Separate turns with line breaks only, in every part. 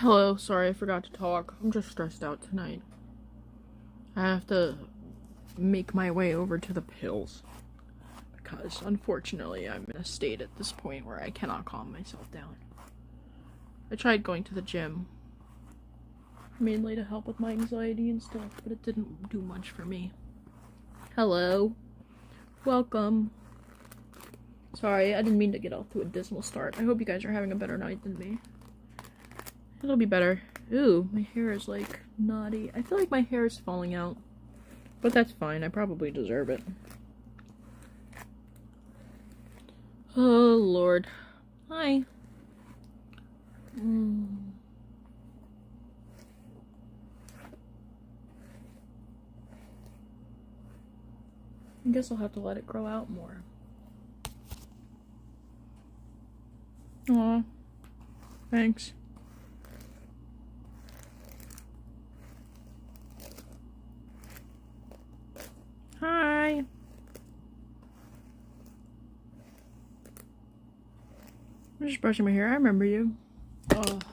Hello, sorry I forgot to talk. I'm just stressed out tonight. I have to make my way over to the pills. Because, unfortunately, I'm in a state at this point where I cannot calm myself down. I tried going to the gym. Mainly to help with my anxiety and stuff, but it didn't do much for me. Hello. Welcome. Sorry, I didn't mean to get off to a dismal start. I hope you guys are having a better night than me. It'll be better. Ooh, my hair is like naughty. I feel like my hair is falling out. But that's fine. I probably deserve it. Oh, Lord. Hi. I guess I'll have to let it grow out more. Aw. Thanks. Hi. I'm just brushing my hair. I remember you. I don't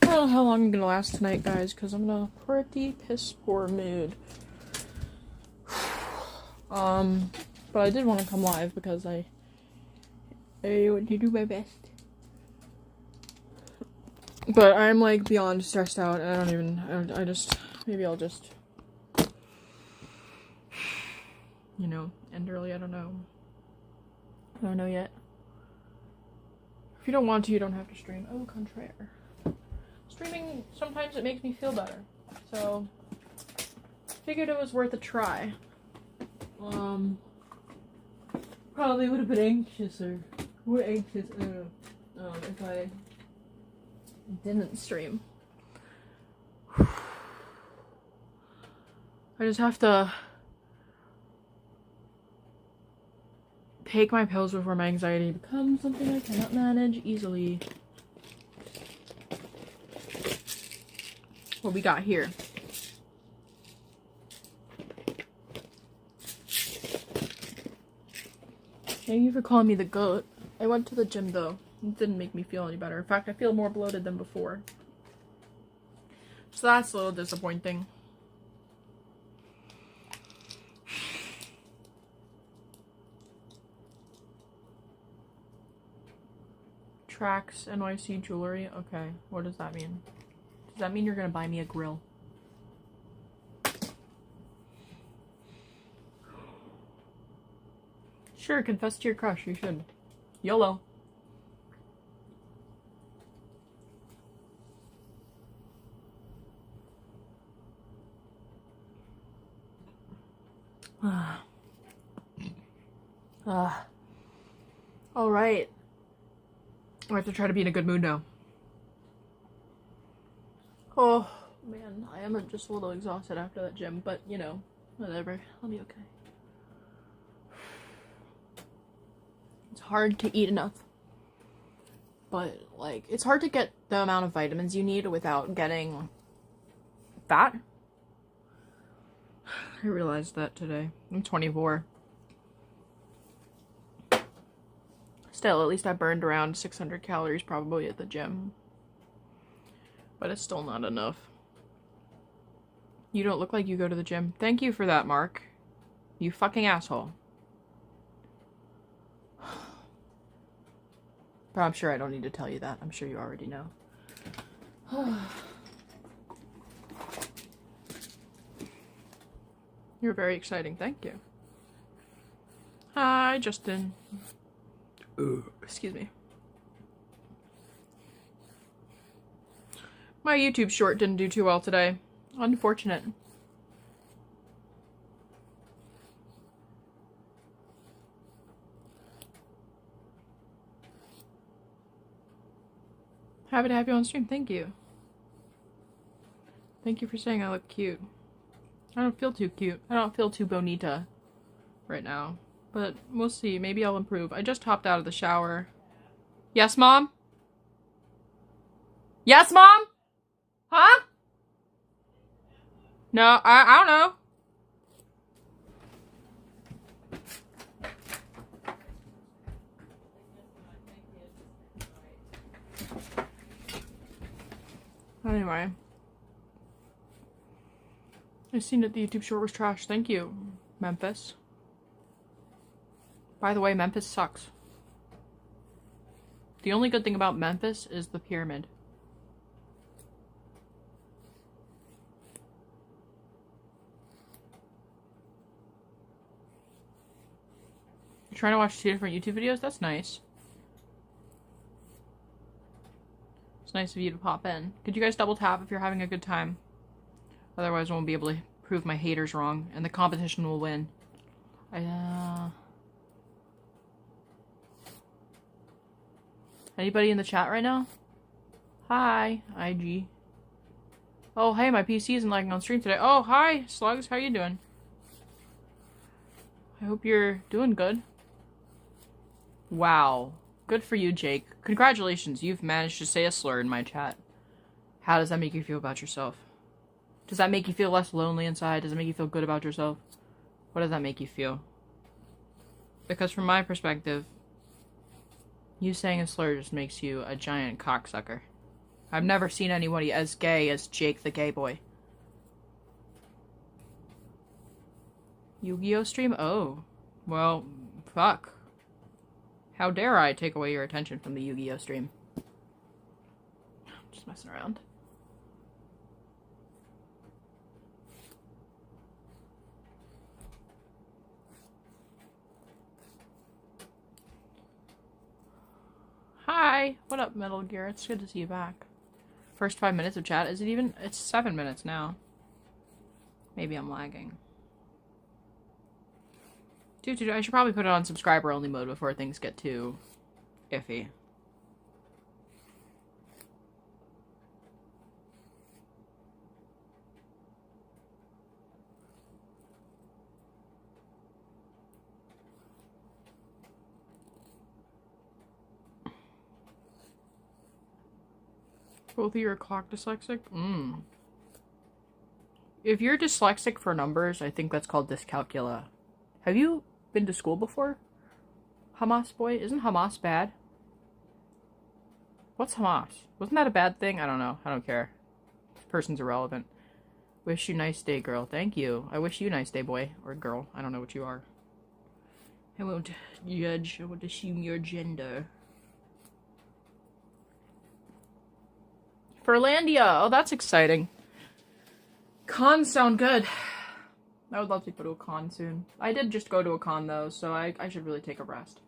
know how long I'm gonna last tonight, guys, because I'm in a pretty piss poor mood. But I did want to come live because I want to do my best. But I'm like beyond stressed out, and maybe I'll just, you know, end early. I don't know yet. If you don't want to, you don't have to stream. Oh, contraire. Streaming, sometimes it makes me feel better. So, figured it was worth a try. Probably would have been anxious if I didn't stream. I just have to take my pills before my anxiety becomes something I cannot manage easily. What we got here? Thank you for calling me the goat. I went to the gym though. It didn't make me feel any better. In fact, I feel more bloated than before. So that's a little disappointing. Tracks NYC jewelry. Okay, what does that mean? Does that mean you're gonna buy me a grill? Sure, confess to your crush. You should. YOLO. Alright. I have to try to be in a good mood now. Oh, man. I am just a little exhausted after that gym, but, you know, whatever. I'll be okay. It's hard to eat enough. But, like, it's hard to get the amount of vitamins you need without getting fat. I realized that today. I'm 24. Still, at least I burned around 600 calories probably at the gym. But it's still not enough. You don't look like you go to the gym. Thank you for that, Mark. You fucking asshole. But I'm sure I don't need to tell you that. I'm sure you already know. You're very exciting. Thank you. Hi, Justin. Excuse me. My YouTube short didn't do too well today. Unfortunate. Happy to have you on stream. Thank you. Thank you for saying I look cute. I don't feel too cute. I don't feel too bonita right now. But we'll see. Maybe I'll improve. I just hopped out of the shower. Yes, Mom? Yes, Mom? Huh? No, I don't know. Anyway. I seen that the YouTube short was trash. Thank you, Memphis. By the way, Memphis sucks. The only good thing about Memphis is the pyramid. You're trying to watch 2 different YouTube videos? That's nice. It's nice of you to pop in. Could you guys double tap if you're having a good time? Otherwise I won't be able to prove my haters wrong, and the competition will win. Anybody in the chat right now? Hi, IG. Oh, hey, my PC isn't lagging on stream today. Oh, hi, Slugs. How you doing? I hope you're doing good. Wow. Good for you, Jake. Congratulations, you've managed to say a slur in my chat. How does that make you feel about yourself? Does that make you feel less lonely inside? Does it make you feel good about yourself? What does that make you feel? Because from my perspective, you saying a slur just makes you a giant cocksucker. I've never seen anybody as gay as Jake the gay boy. Yu-Gi-Oh stream? Oh. Well, fuck. How dare I take away your attention from the Yu-Gi-Oh stream? Just messing around. Hi! What up, Metal Gear? It's good to see you back. First 5 minutes of chat. Is it even? It's 7 minutes now. Maybe I'm lagging. Dude, I should probably put it on subscriber only mode before things get too iffy. Both of you are clock dyslexic? If you're dyslexic for numbers, I think that's called dyscalculia. Have you been to school before? Hamas boy? Isn't Hamas bad? What's Hamas? Wasn't that a bad thing? I don't know. I don't care. This person's irrelevant. Wish you nice day, girl. Thank you. I wish you nice day, boy. Or girl. I don't know what you are. I won't judge. I won't assume your gender. Furlandia! Oh, that's exciting. Cons sound good. I would love to go to a con soon. I did just go to a con, though, so I should really take a rest.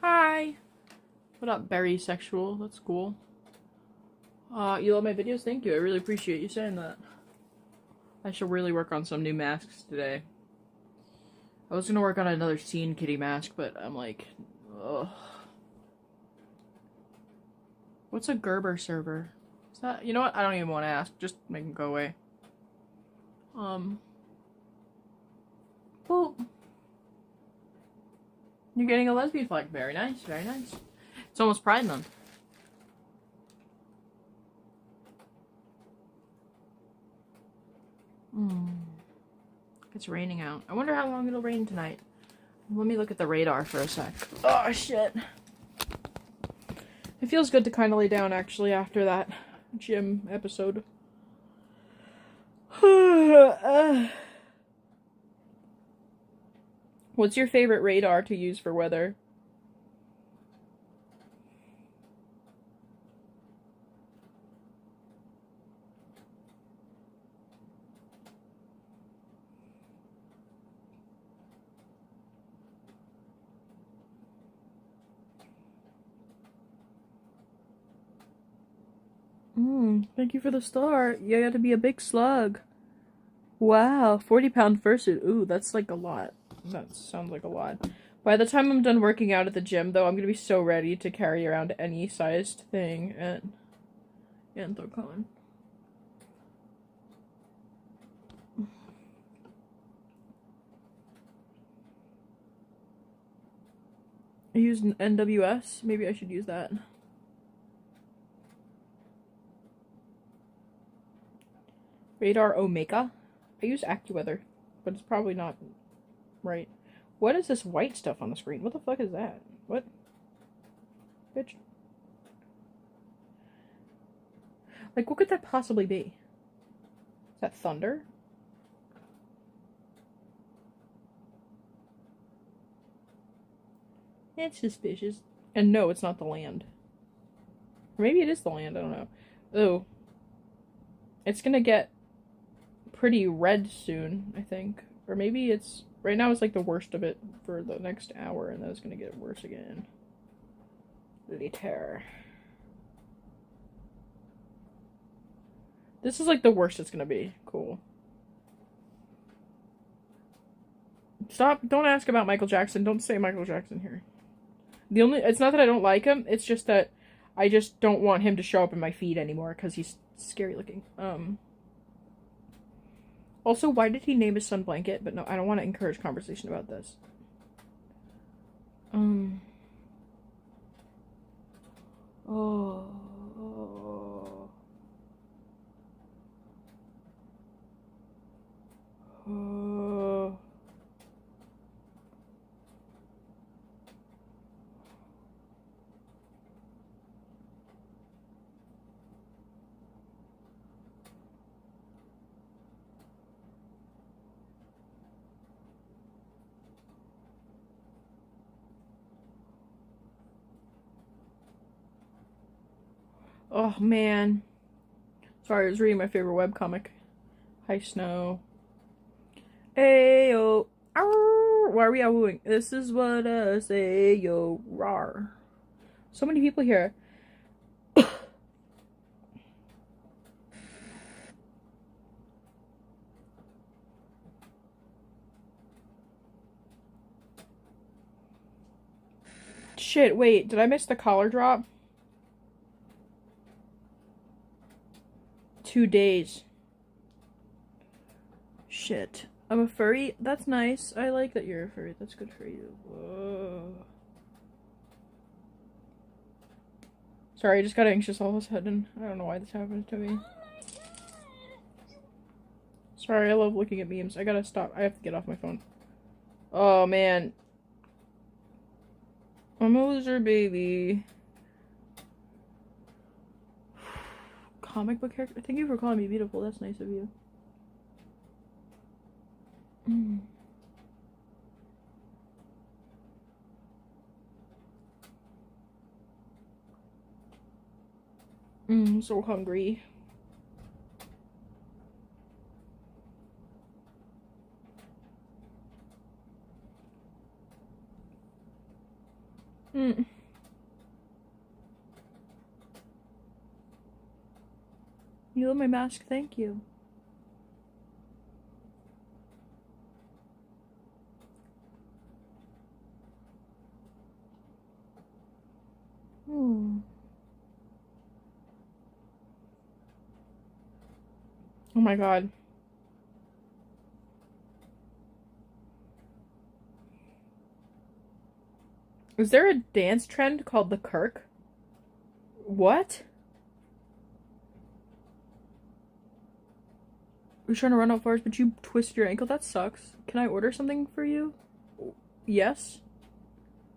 Hi! What up, Berry Sexual? That's cool. You love my videos? Thank you. I really appreciate you saying that. I should really work on some new masks today. I was gonna work on another Scene Kitty mask, but I'm like, ugh. What's a Gerber server? Is that, you know what? I don't even want to ask. Just make them go away. Well, you're getting a lesbian flag. Very nice, very nice. It's almost Pride Month. It's raining out. I wonder how long it'll rain tonight. Let me look at the radar for a sec. Oh, shit. It feels good to kind of lay down, actually, after that gym episode. What's your favorite radar to use for weather? Thank you for the star. You got to be a big slug. Wow, 40-pound fursuit. Ooh, that's like a lot. That sounds like a lot. By the time I'm done working out at the gym, though, I'm gonna be so ready to carry around any sized thing at Anthrocon. I used an NWS. Maybe I should use that. Radar Omega. I use AccuWeather, but it's probably not right. What is this white stuff on the screen? What the fuck is that? What? Bitch. Like, what could that possibly be? Is that thunder? It's suspicious. And no, it's not the land. Or maybe it is the land, I don't know. Ooh. It's gonna get pretty red soon, I think. Or maybe it's... Right now it's like the worst of it for the next hour, and then it's gonna get worse again. Later. This is like the worst it's gonna be. Cool. Stop. Don't ask about Michael Jackson. Don't say Michael Jackson here. It's not that I don't like him, it's just that I just don't want him to show up in my feed anymore, because he's scary looking. Also, why did he name his son Blanket? But no, I don't want to encourage conversation about this. Oh. Oh, man. Sorry, I was reading my favorite webcomic. Hi, Snow. Ayo. Arr, why are we awooing? This is what I say, yo. Rar. So many people here. Shit, wait. Did I miss the collar drop? 2 days. Shit. I'm a furry? That's nice. I like that you're a furry. That's good for you. Whoa. Sorry, I just got anxious all of a sudden. I don't know why this happened to me. Sorry, I love looking at memes. I gotta stop. I have to get off my phone. Oh, man. I'm a loser, baby. Comic book character? Thank you for calling me beautiful. That's nice of you. I'm so hungry. You love my mask, thank you. Oh my god. Is there a dance trend called the Kirk? What? You're trying to run out far, but you twisted your ankle? That sucks. Can I order something for you? Yes?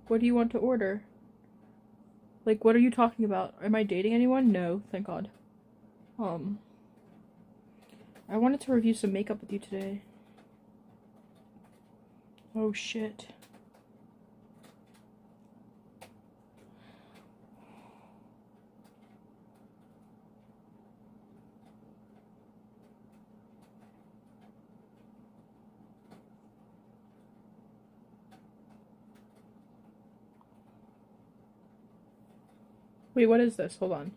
What do you want to order? Like, what are you talking about? Am I dating anyone? No, thank God. I wanted to review some makeup with you today. Oh, shit. Wait, what is this? Hold on.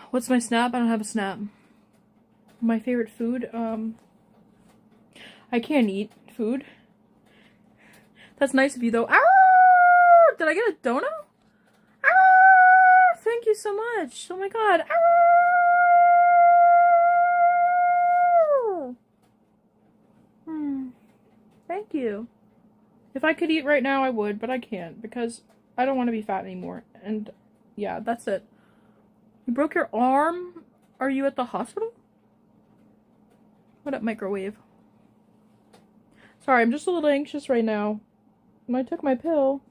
What's my snap? I don't have a snap. My favorite food? I can't eat food. That's nice of you, though. Ow! Did I get a donut? Ow! Thank you so much. Oh my god. Ow! Thank you. If I could eat right now, I would, but I can't because I don't want to be fat anymore. And yeah, that's it. You broke your arm? Are you at the hospital? What up, microwave? Sorry, I'm just a little anxious right now. And I took my pill.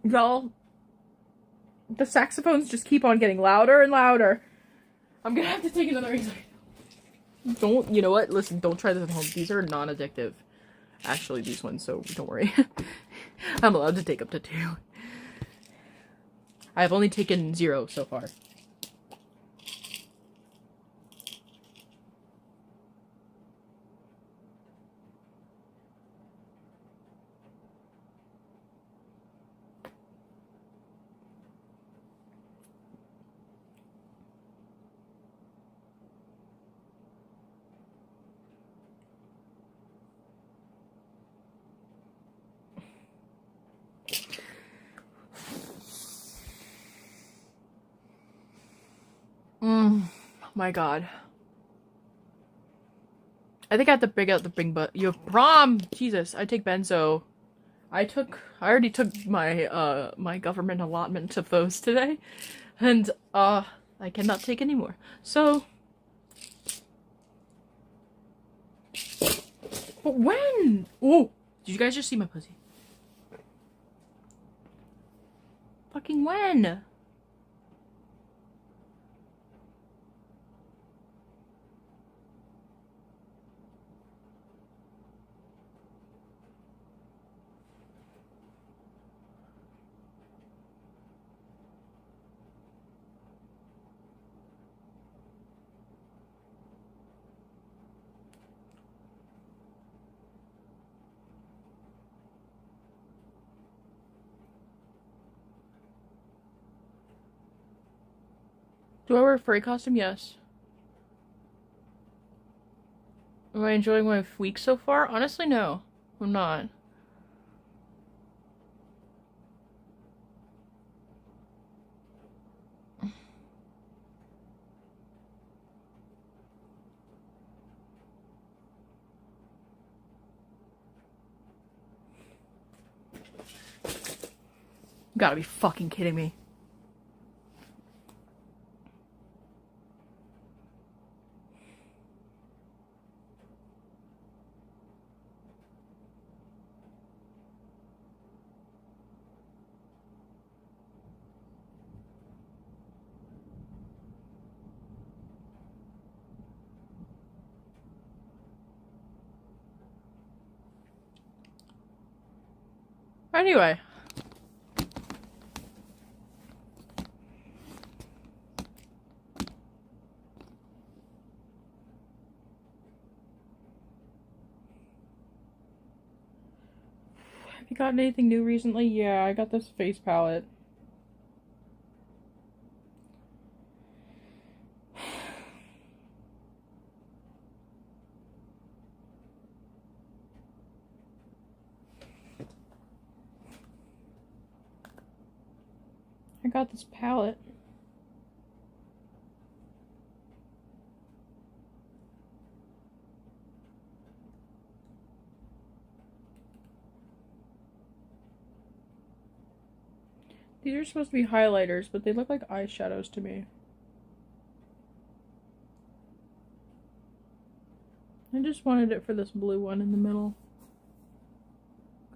Y'all, the saxophones just keep on getting louder and louder. I'm gonna have to take another anxiety. Don't, you know what? Listen, don't try this at home. These are non-addictive. Actually, these ones, so don't worry. I'm allowed to take up to 2. I've only taken 0 so far. My god. I think I have to bring out the big butt. You have prom! Jesus, I take benzo. I already took my, my government allotment of those today. And, I cannot take any more. So... But when? Oh! Did you guys just see my pussy? Fucking when? Do I wear a furry costume? Yes. Am I enjoying my week so far? Honestly, no. I'm not. You gotta be fucking kidding me. Anyway. Have you gotten anything new recently? Yeah, I got this face palette. I got this palette. These are supposed to be highlighters, but they look like eyeshadows to me. I just wanted it for this blue one in the middle.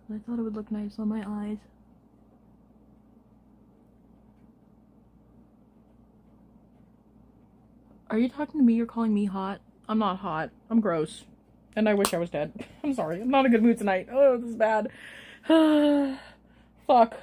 I thought it would look nice on my eyes. Are you talking to me? You're calling me hot? I'm not hot. I'm gross. And I wish I was dead. I'm sorry. I'm not in a good mood tonight. Oh, this is bad. Fuck.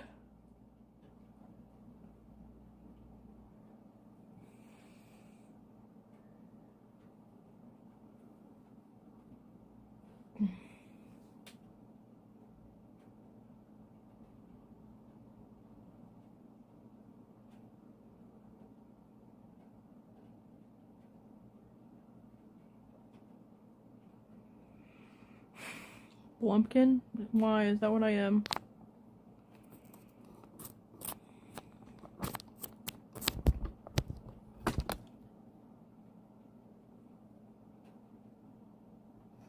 Blumpkin? Why? Is that what I am?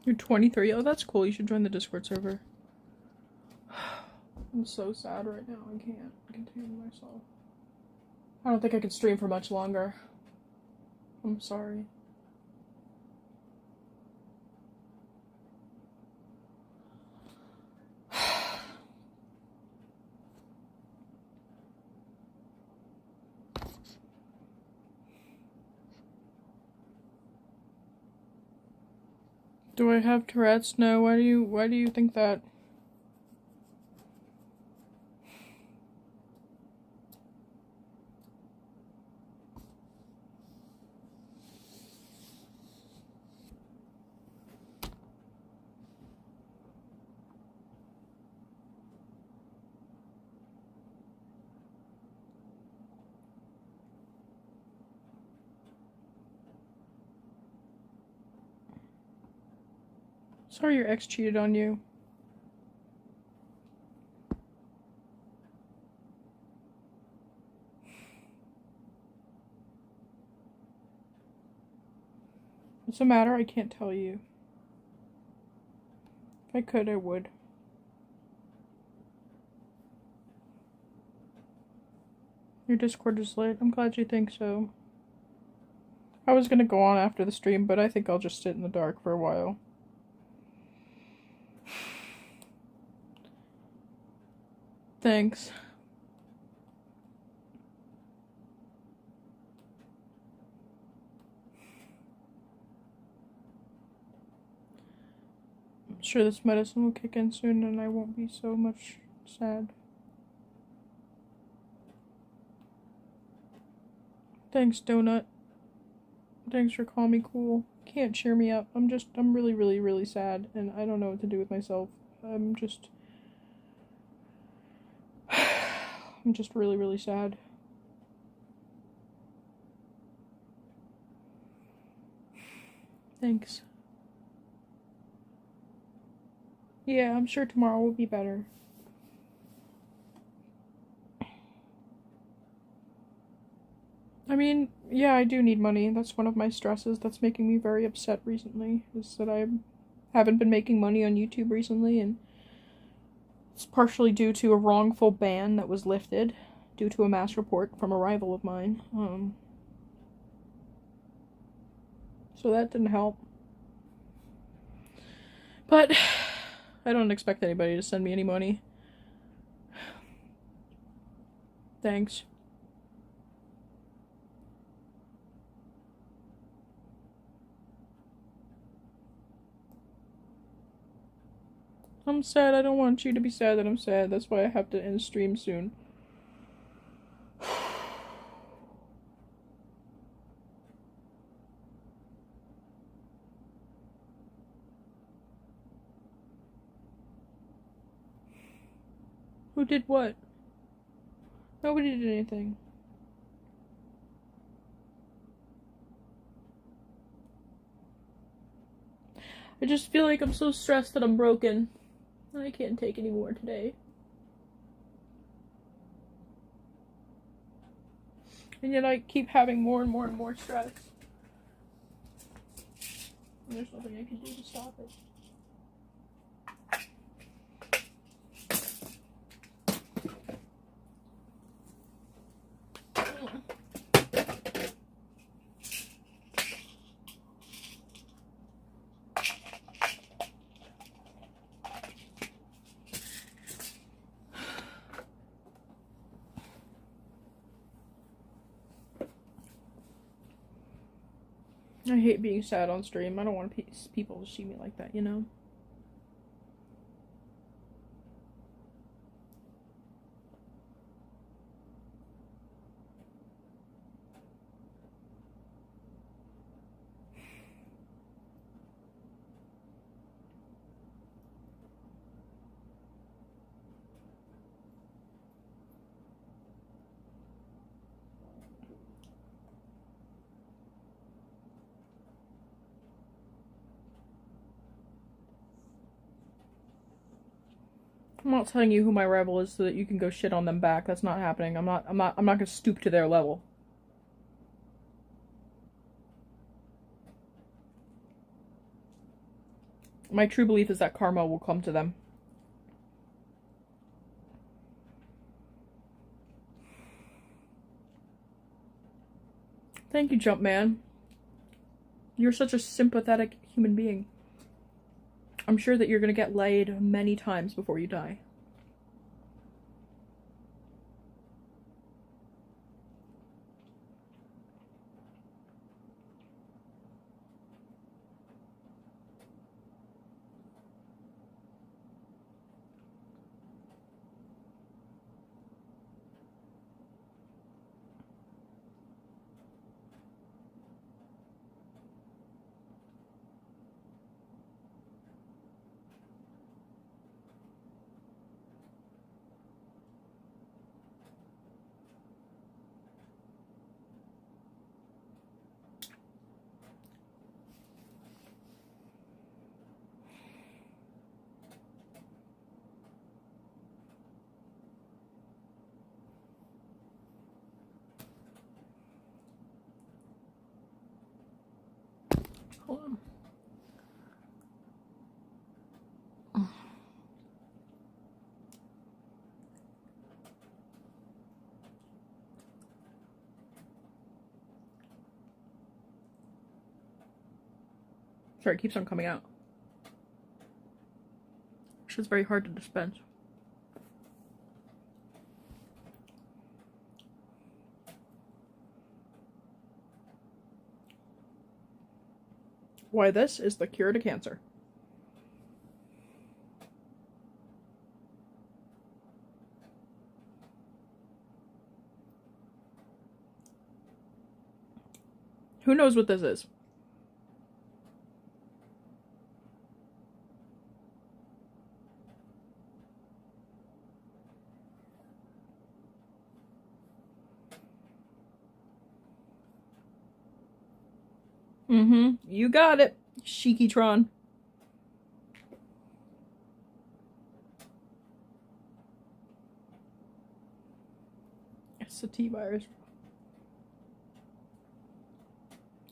You're 23? Oh, that's cool. You should join the Discord server. I'm so sad right now. I can't contain myself. I don't think I can stream for much longer. I'm sorry. Do I have Tourette's? No. Why do you think that? Sorry your ex cheated on you. What's the matter? I can't tell you. If I could, I would. Your Discord is lit. I'm glad you think so. I was gonna go on after the stream, but I think I'll just sit in the dark for a while. Thanks. I'm sure this medicine will kick in soon and I won't be so much sad. Thanks, Donut. Thanks for calling me cool. Can't cheer me up. I'm really, really, really sad and I don't know what to do with myself. I'm just really, really sad. Thanks. Yeah, I'm sure tomorrow will be better. I mean, yeah, I do need money. That's one of my stresses that's making me very upset recently, is that I haven't been making money on YouTube recently, and it's partially due to a wrongful ban that was lifted due to a mass report from a rival of mine. So that didn't help. But I don't expect anybody to send me any money. Thanks. I'm sad. I don't want you to be sad that I'm sad. That's why I have to end stream soon. Who did what? Nobody did anything. I just feel like I'm so stressed that I'm broken. And I can't take any more today. And yet I keep having more and more and more stress. And there's nothing I can do to stop it. I hate being sad on stream. I don't want people to see me like that, you know? I'm not telling you who my rival is so that you can go shit on them back. That's not happening. I'm not gonna stoop to their level. My true belief is that karma will come to them. Thank you, Jumpman. You're such a sympathetic human being. I'm sure that you're gonna get laid many times before you die. Hold on. Sorry, it keeps on coming out. It's just very hard to dispense. Why this is the cure to cancer. Who knows what this is? You got it, Shikitron. It's a T-virus.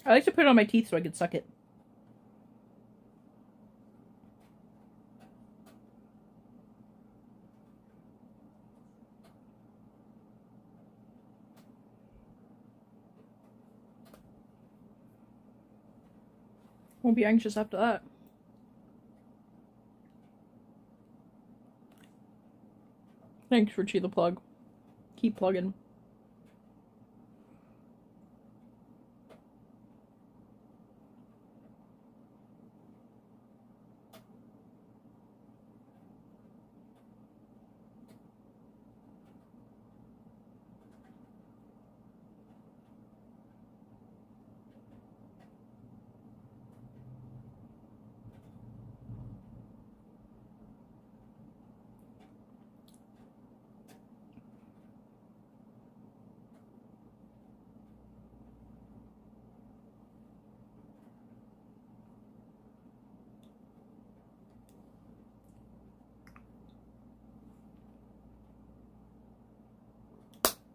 I like to put it on my teeth so I can suck it. Won't be anxious after that. Thanks for the plug. Keep plugging.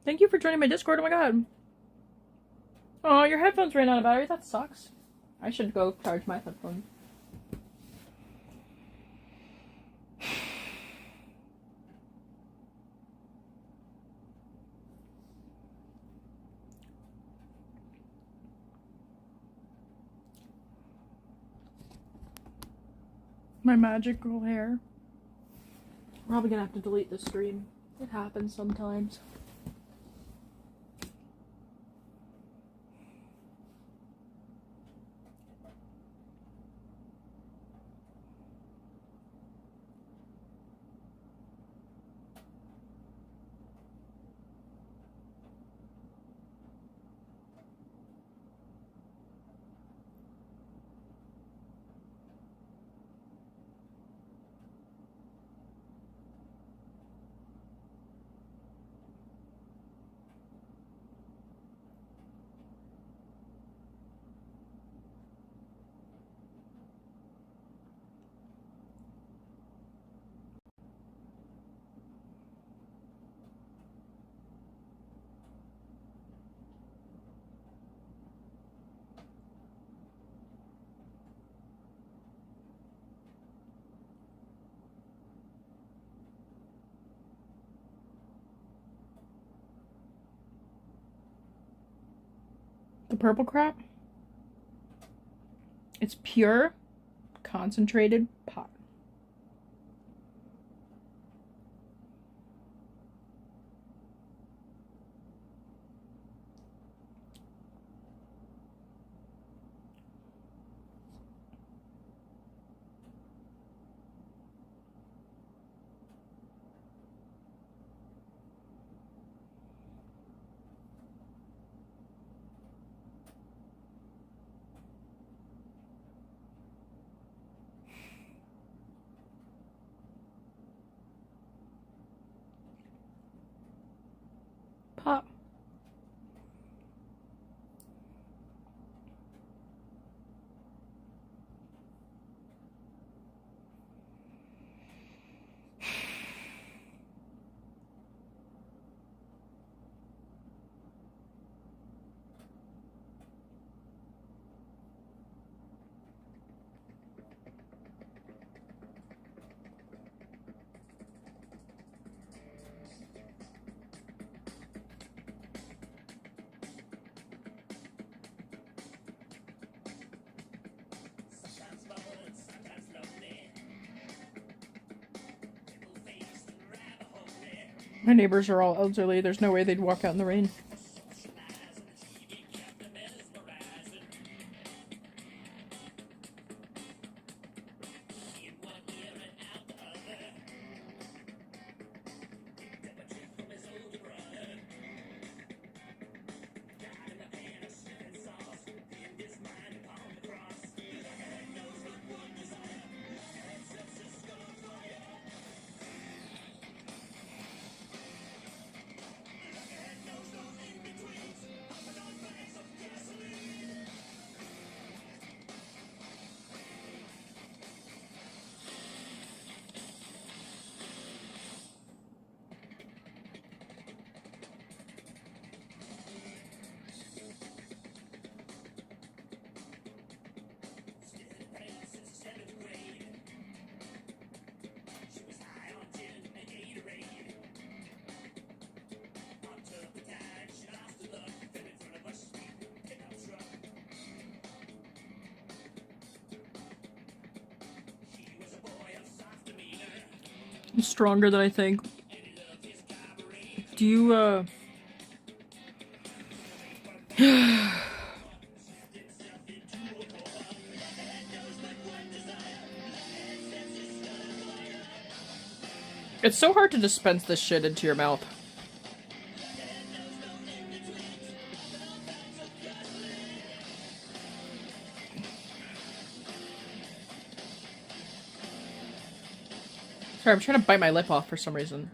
Thank you for joining my Discord. Oh my god. Oh, your headphones ran out of battery. That sucks. I should go charge my headphones. My magical hair. Probably gonna have to delete this stream. It happens sometimes. The purple crap? It's pure, concentrated pot. Pop. My neighbors are all elderly. There's no way they'd walk out in the rain. I'm stronger than I think. Do you, It's so hard to dispense this shit into your mouth. Sorry, I'm trying to bite my lip off for some reason.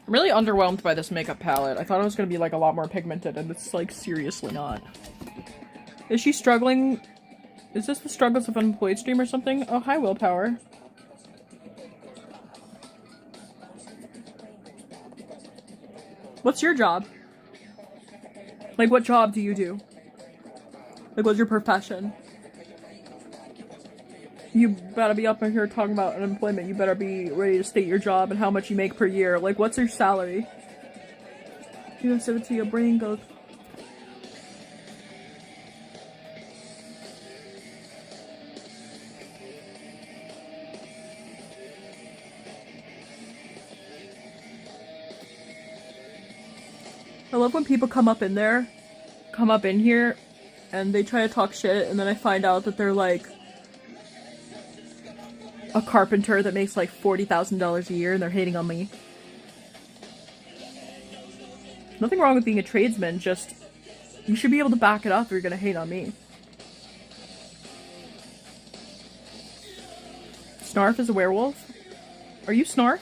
I'm really underwhelmed by this makeup palette. I thought it was gonna be like a lot more pigmented, and it's like seriously not. Is she struggling? Is this the struggles of an unemployed stream or something? Oh, hi, Willpower. What's your job? Like, what job do you do? Like, what's your profession? You better be up in here talking about unemployment. You better be ready to state your job and how much you make per year. Like, what's your salary? You have it to your brain goes. I love when people come up in here, and they try to talk shit, and then I find out that they're like a carpenter that makes like $40,000 a year, and they're hating on me. Nothing wrong with being a tradesman, just you should be able to back it up if you're gonna hate on me. Snarf is a werewolf? Are you Snarf?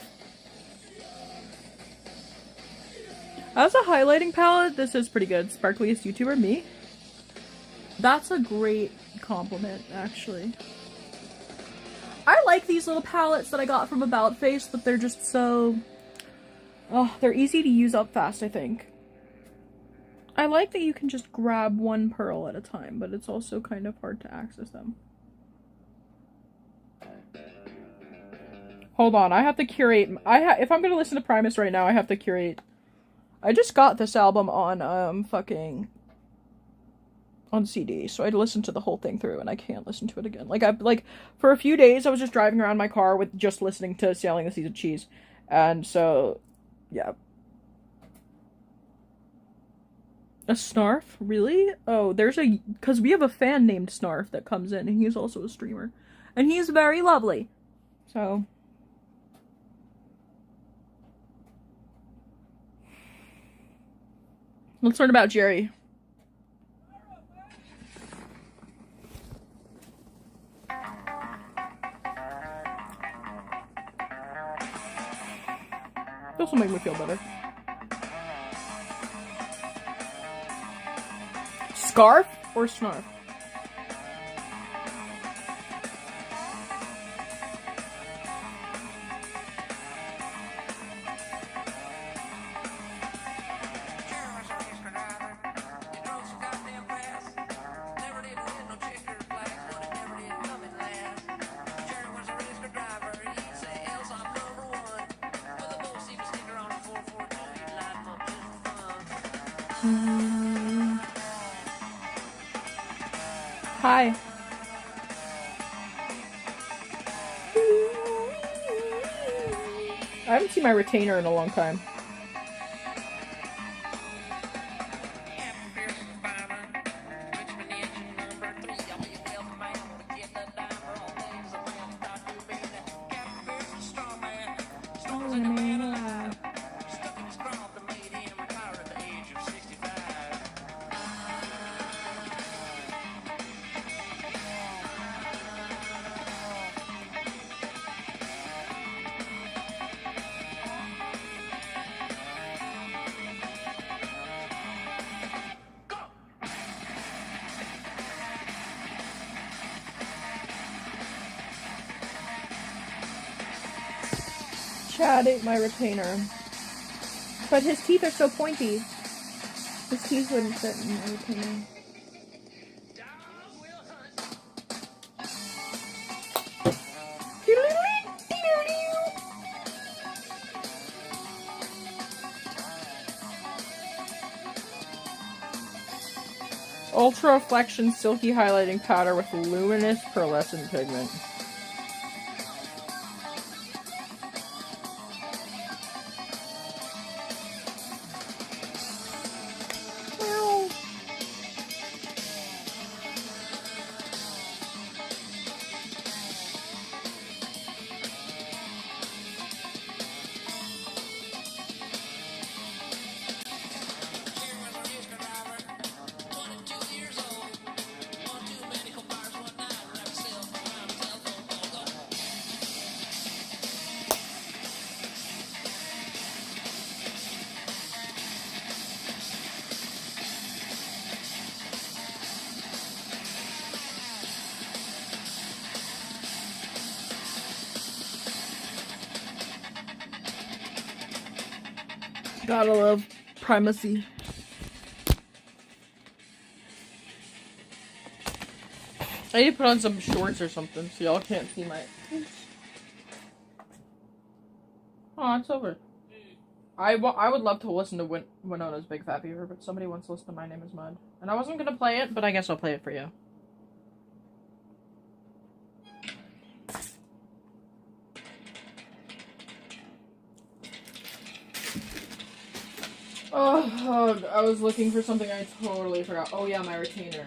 As a highlighting palette, this is pretty good. Sparkliest YouTuber, me? That's a great compliment, actually. I like these little palettes that I got from About Face, but they're just so... Oh, they're easy to use up fast, I think. I like that you can just grab one pearl at a time, but it's also kind of hard to access them. Hold on, I have to curate... if I'm gonna listen to Primus right now, I have to curate... I just got this album on, fucking... on CD, so I listened to the whole thing through, and I can't listen to it again. Like, for a few days, I was just driving around my car with just listening to Sailing the Seas of Cheese. And so, yeah. A Snarf? Really? Oh, because we have a fan named Snarf that comes in, and he's also a streamer. And he's very lovely. So... let's learn about Jerry. This will make me feel better. Scarf or Snarf? Hi. I haven't seen my retainer in a long time. Chad ate my retainer. But his teeth are so pointy. His teeth wouldn't fit in my retainer. Ultra Reflection Silky Highlighting Powder with luminous pearlescent pigment. Gotta love primacy. I need to put on some shorts or something so y'all can't see my... Oh, it's over. I would love to listen to Winona's Big Fat Beaver, but somebody wants to listen to My Name is Mud. And I wasn't gonna play it, but I guess I'll play it for you. Oh, I was looking for something I totally forgot. Oh yeah, my retainer.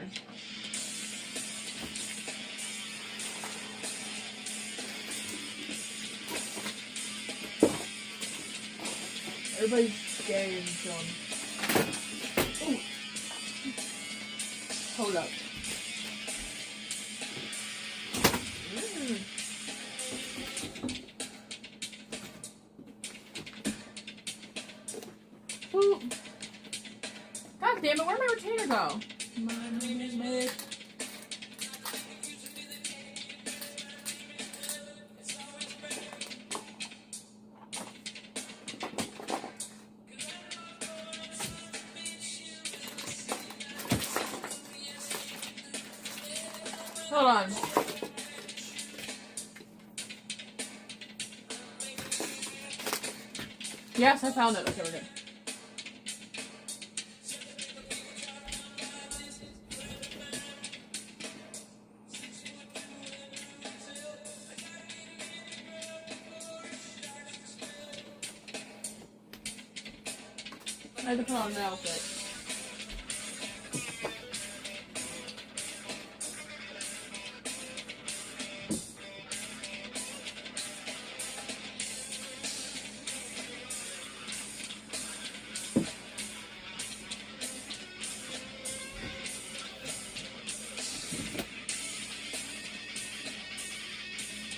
Everybody's gay and dumb. Ooh. Hold up. Ooh. God damn it, where'd my retainer go? My name is Meg. Hold on. Yes, I found it. Okay, we're good. had to put on an outfit.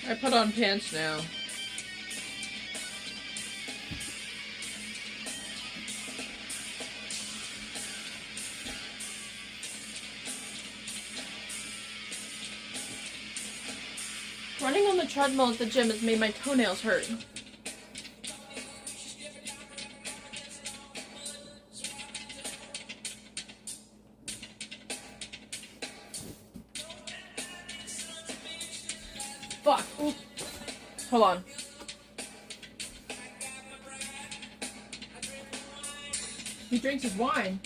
I put on pants now. Running on the treadmill at the gym has made my toenails hurt. Fuck. Ooh. Hold on. He drinks his wine.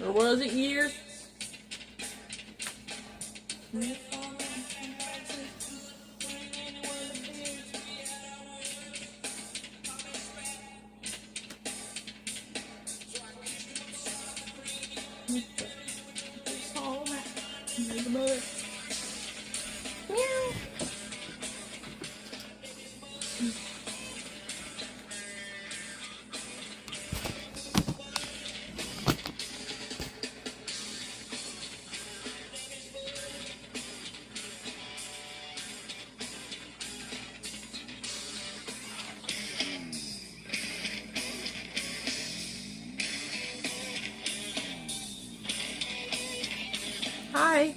Or was it years? Hi.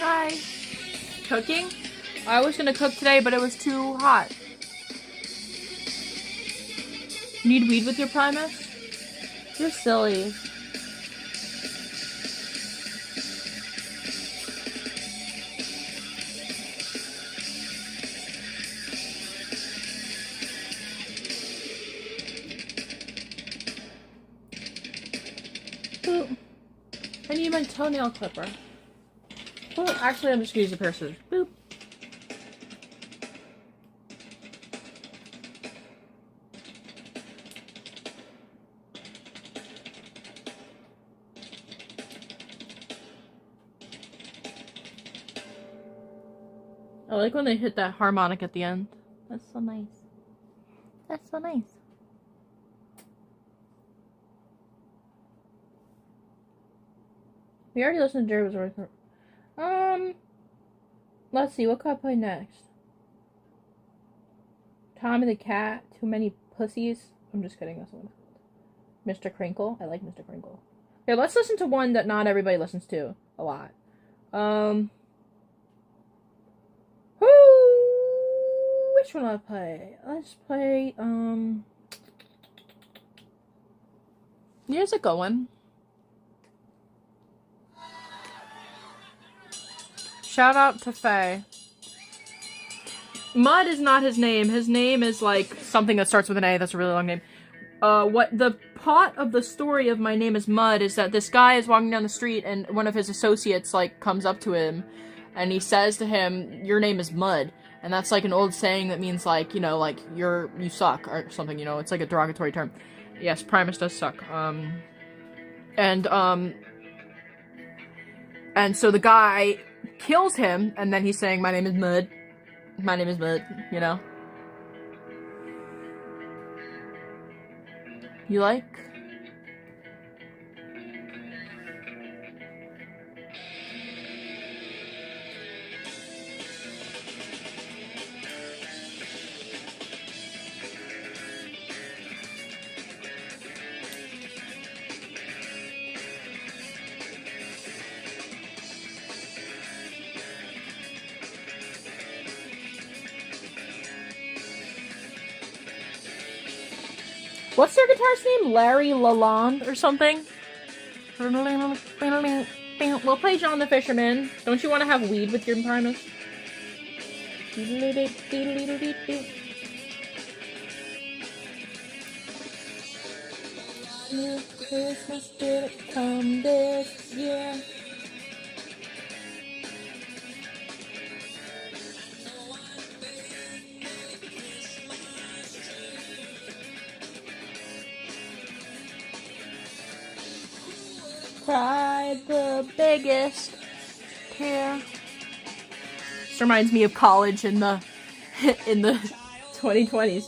Hi. Cooking? I was gonna cook today, but it was too hot. Need weed with your Primus? You're silly. Ooh. I need my toenail clipper. Oh, actually, I'm just gonna use a pair of scissors. Boop. I like when they hit that harmonic at the end. That's so nice. That's so nice. We already listened to Jerry's voice. Let's see, what could I play next? Tommy the Cat, Too Many Pussies. I'm just kidding, that's one. Mr. Crinkle. I like Mr. Crinkle. Okay, let's listen to one that not everybody listens to a lot. Which one do I play? Let's play, here's a good one. Shout out to Faye. Mud is not his name. His name is like something that starts with an A. That's a really long name. What the plot of the story of My Name is Mud is that this guy is walking down the street and one of his associates like comes up to him and he says to him, "Your name is Mud." And that's like an old saying that means like, you know, like you suck or something, you know. It's like a derogatory term. Yes, Primus does suck. And so the guy kills him, and then he's saying, "My name is Mud. My name is Mud," you know? You like? What's their guitarist name? Larry Lalonde or something? We'll play John the Fisherman. Don't you want to have weed with your Primus? Christmas didn't come this year. Cried the biggest tear. This reminds me of college in the 2020s.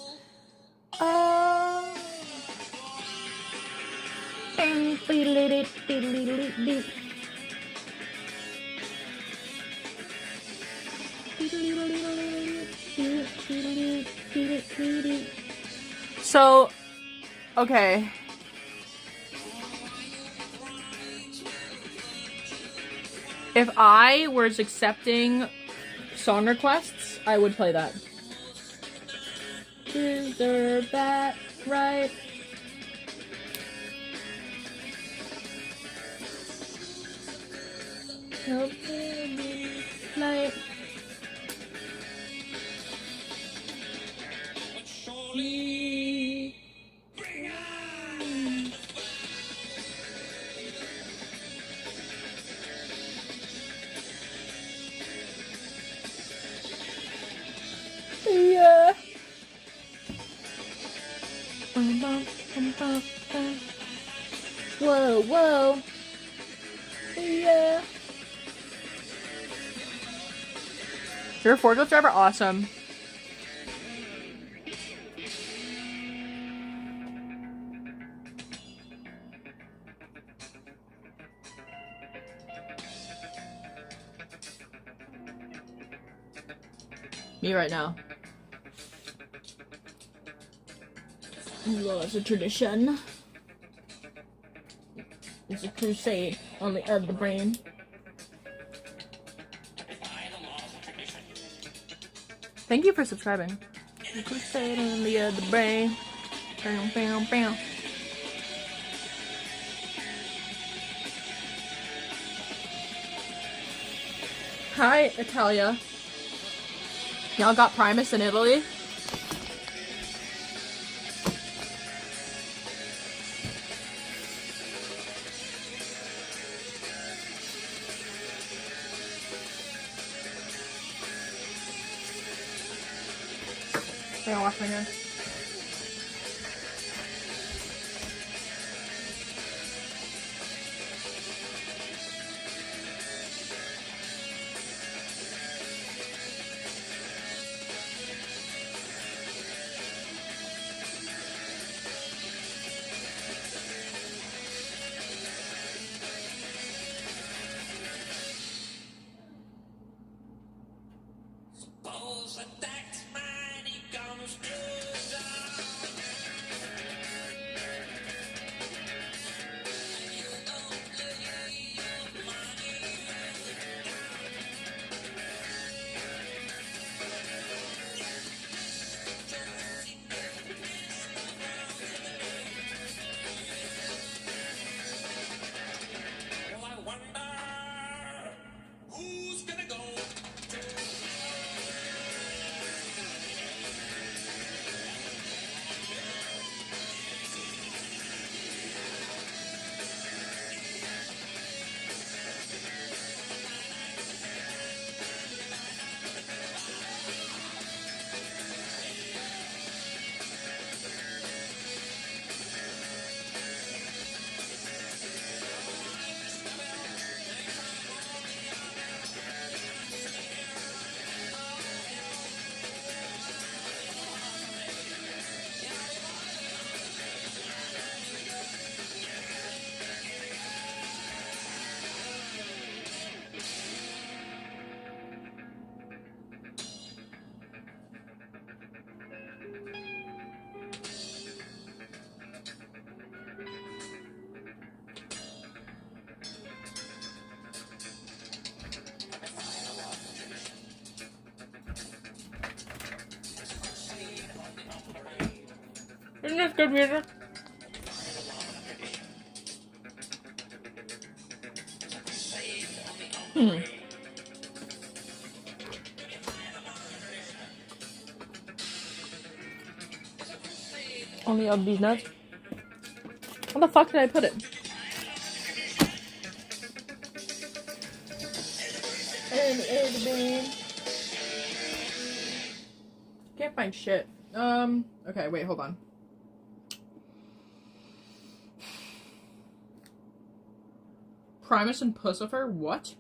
So, okay. If I was accepting song requests, I would play that. Deserve that right. Help me light. Yeah. Whoa, whoa. Yeah. You're a forklift driver? Awesome. Me right now. Well, it's a tradition. It's a crusade on the of the brain. Thank you for subscribing. A crusade on the of the brain. Bam, bam, bam. Hi, Italia. Y'all got Primus in Italy? I'm gonna wash my hands. Isn't this good music? Only of these nuts. Where the fuck did I put it? Can't find shit. Okay, wait, hold on. Primus and Pussifer? What?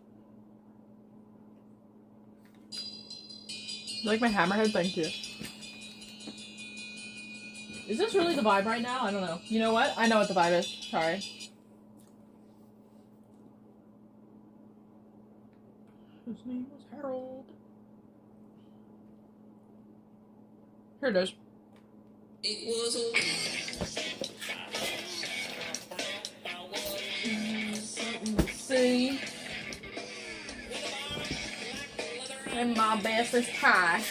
You like my hammerhead? Thank you. Is this really the vibe right now? I don't know. You know what? I know what the vibe is. Sorry. His name was Harold. Here it is. It was see. And my best is tie.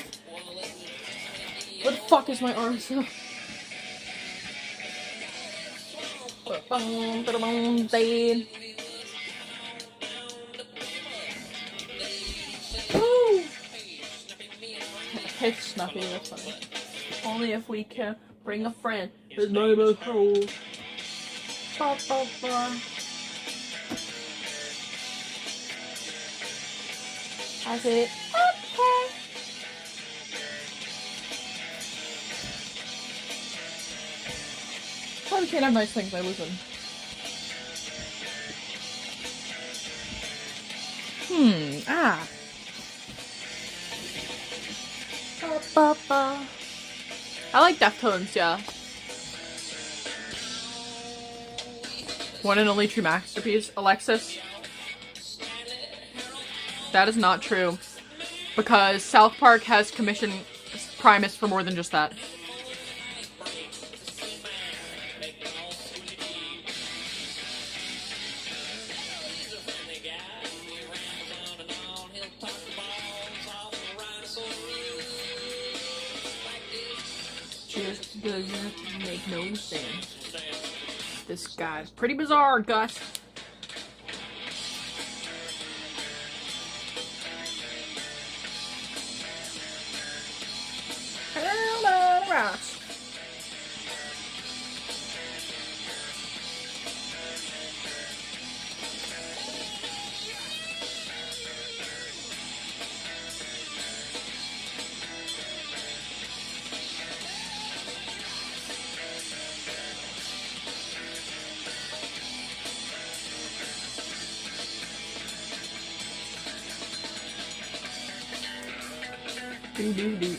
What the fuck is my arm so? Dead. Woo! It's Snuffy, that's funny. Only if we can bring a friend. His name is Harold. Ba, ba, ba. I said, okay. Probably can't have nice things, I lose them. Ba, ba, ba. I like Deftones, yeah. One and only true masterpiece. Alexis. That is not true. Because South Park has commissioned Primus for more than just that. Just doesn't make no sense. This guy's pretty bizarre, Gus. Do.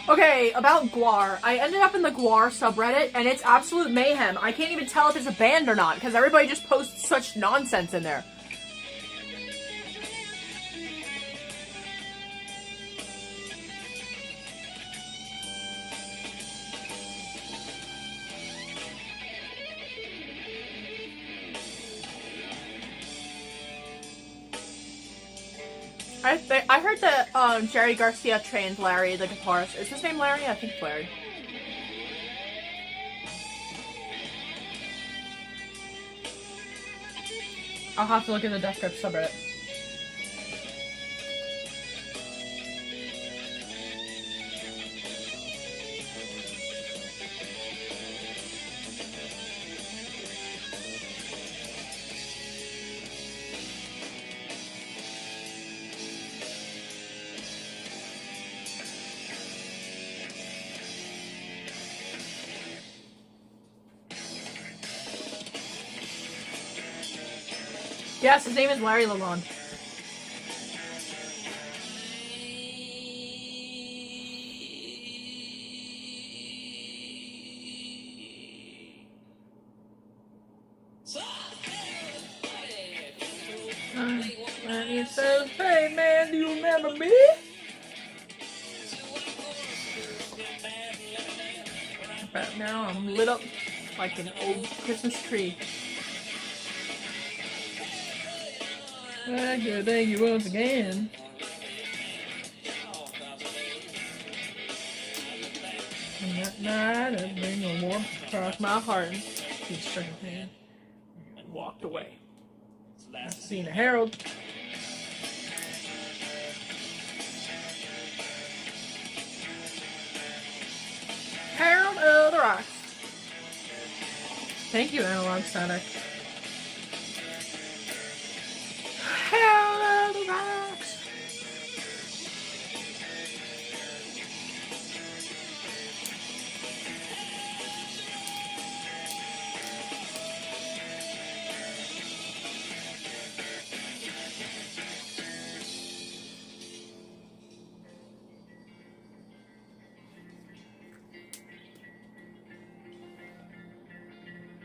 Okay, about Guar. I ended up in the Guar subreddit, and it's absolute mayhem. I can't even tell if it's a band or not, because everybody just posts such nonsense in there. I heard that Jerry Garcia trained Larry, the guitarist. Is his name Larry? I think it's Larry. I'll have to look at the Death Grip subreddit. Yes, his name is Larry Lalonde. And he says, "Hey man, do you remember me?" But now I'm lit up like an old Christmas tree. I gotta thank you once again. And that night I bring a warmth across my heart. He shook his hand and walked away. I've seen a herald. Herald of the Rocks. Thank you, Analog Sonic. Herald of the Rocks.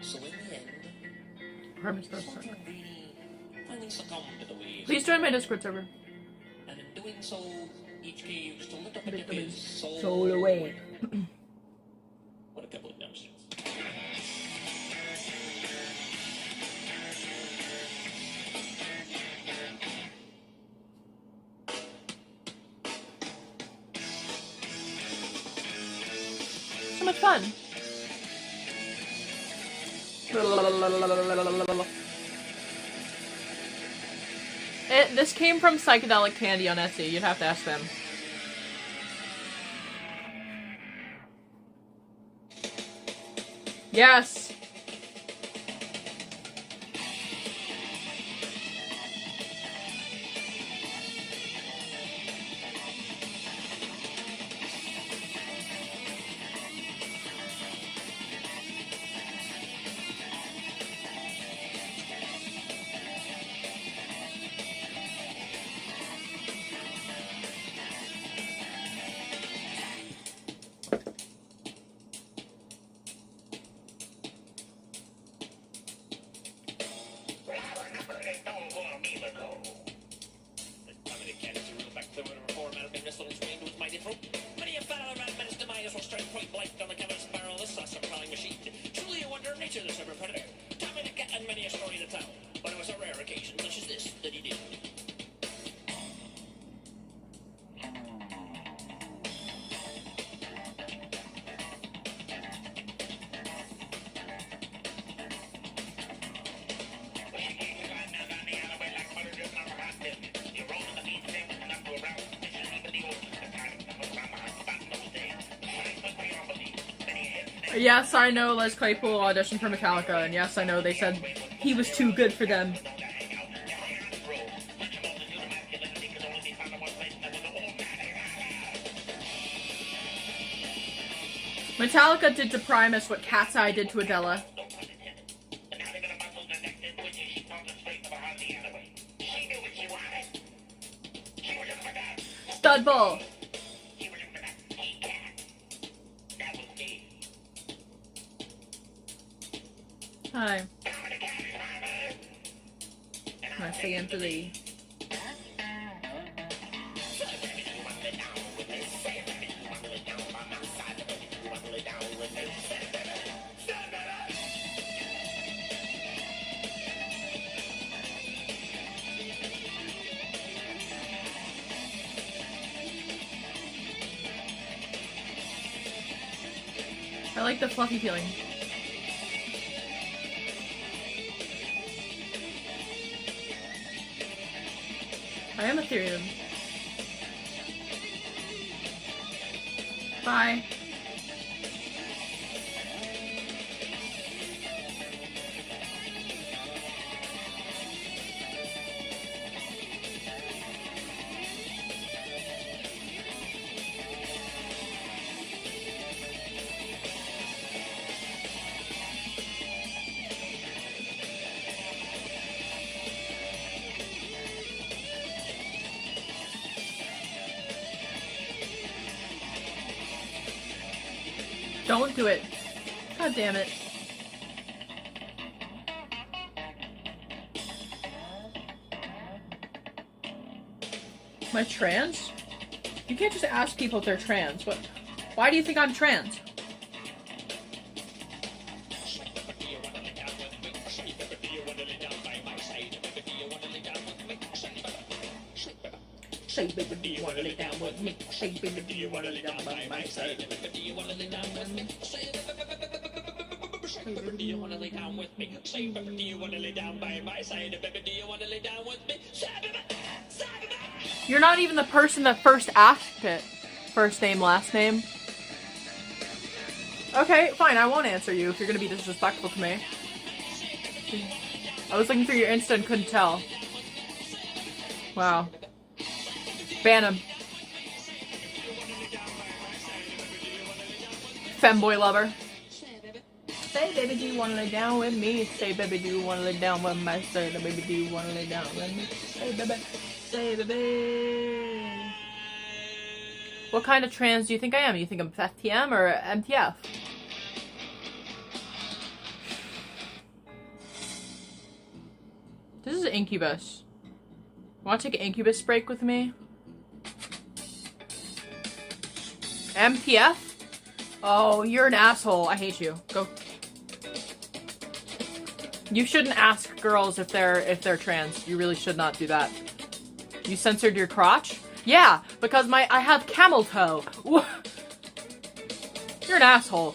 So in the end,
Primus does suck.
finally succumbed to the ways.
Please join my Discord server.
And in doing so, each cave still lit up into his
Soul away.
What a couple of dumpsters.
So much fun. This came from Psychedelic Candy on Etsy. You'd have to ask them. Yes. Yes, I know Les Claypool auditioned for Metallica, and yes, I know they said he was too good for them. Metallica did to Primus what Cat's Eye did to Adela. Stud Bull. Hi. Nice to enter the... I like the fluffy feeling. I am Ethereum. Bye. Don't do it. God damn it. Am I trans? You can't just ask people if they're trans. What? Why do you think I'm trans? Say, baby, do you wanna lay down with me? Say, baby, do you wanna lay down by my side? Do you wanna lay down with me? Say, baby, do you wanna lay down with me? Say, baby, do you wanna lay down by my side? Baby, do you wanna lay down with me? You're not even the person that first asked it. First name, last name. Okay, fine, I won't answer you if you're gonna be disrespectful to me. I was looking through your Insta and couldn't tell. Wow. Ban him. Femboy lover. Say, baby, do you wanna lay down with me? Say, baby, do you wanna lay down with my side? Baby, do you wanna lay down with me? Say, baby. Say, baby. What kind of trans do you think I am? You think I'm FTM or MTF? This is Incubus. Want to take an Incubus break with me? MTF? Oh, you're an asshole. I hate you. Go. You shouldn't ask girls if they're trans. You really should not do that. You censored your crotch? Yeah, because I have camel toe. You're an asshole.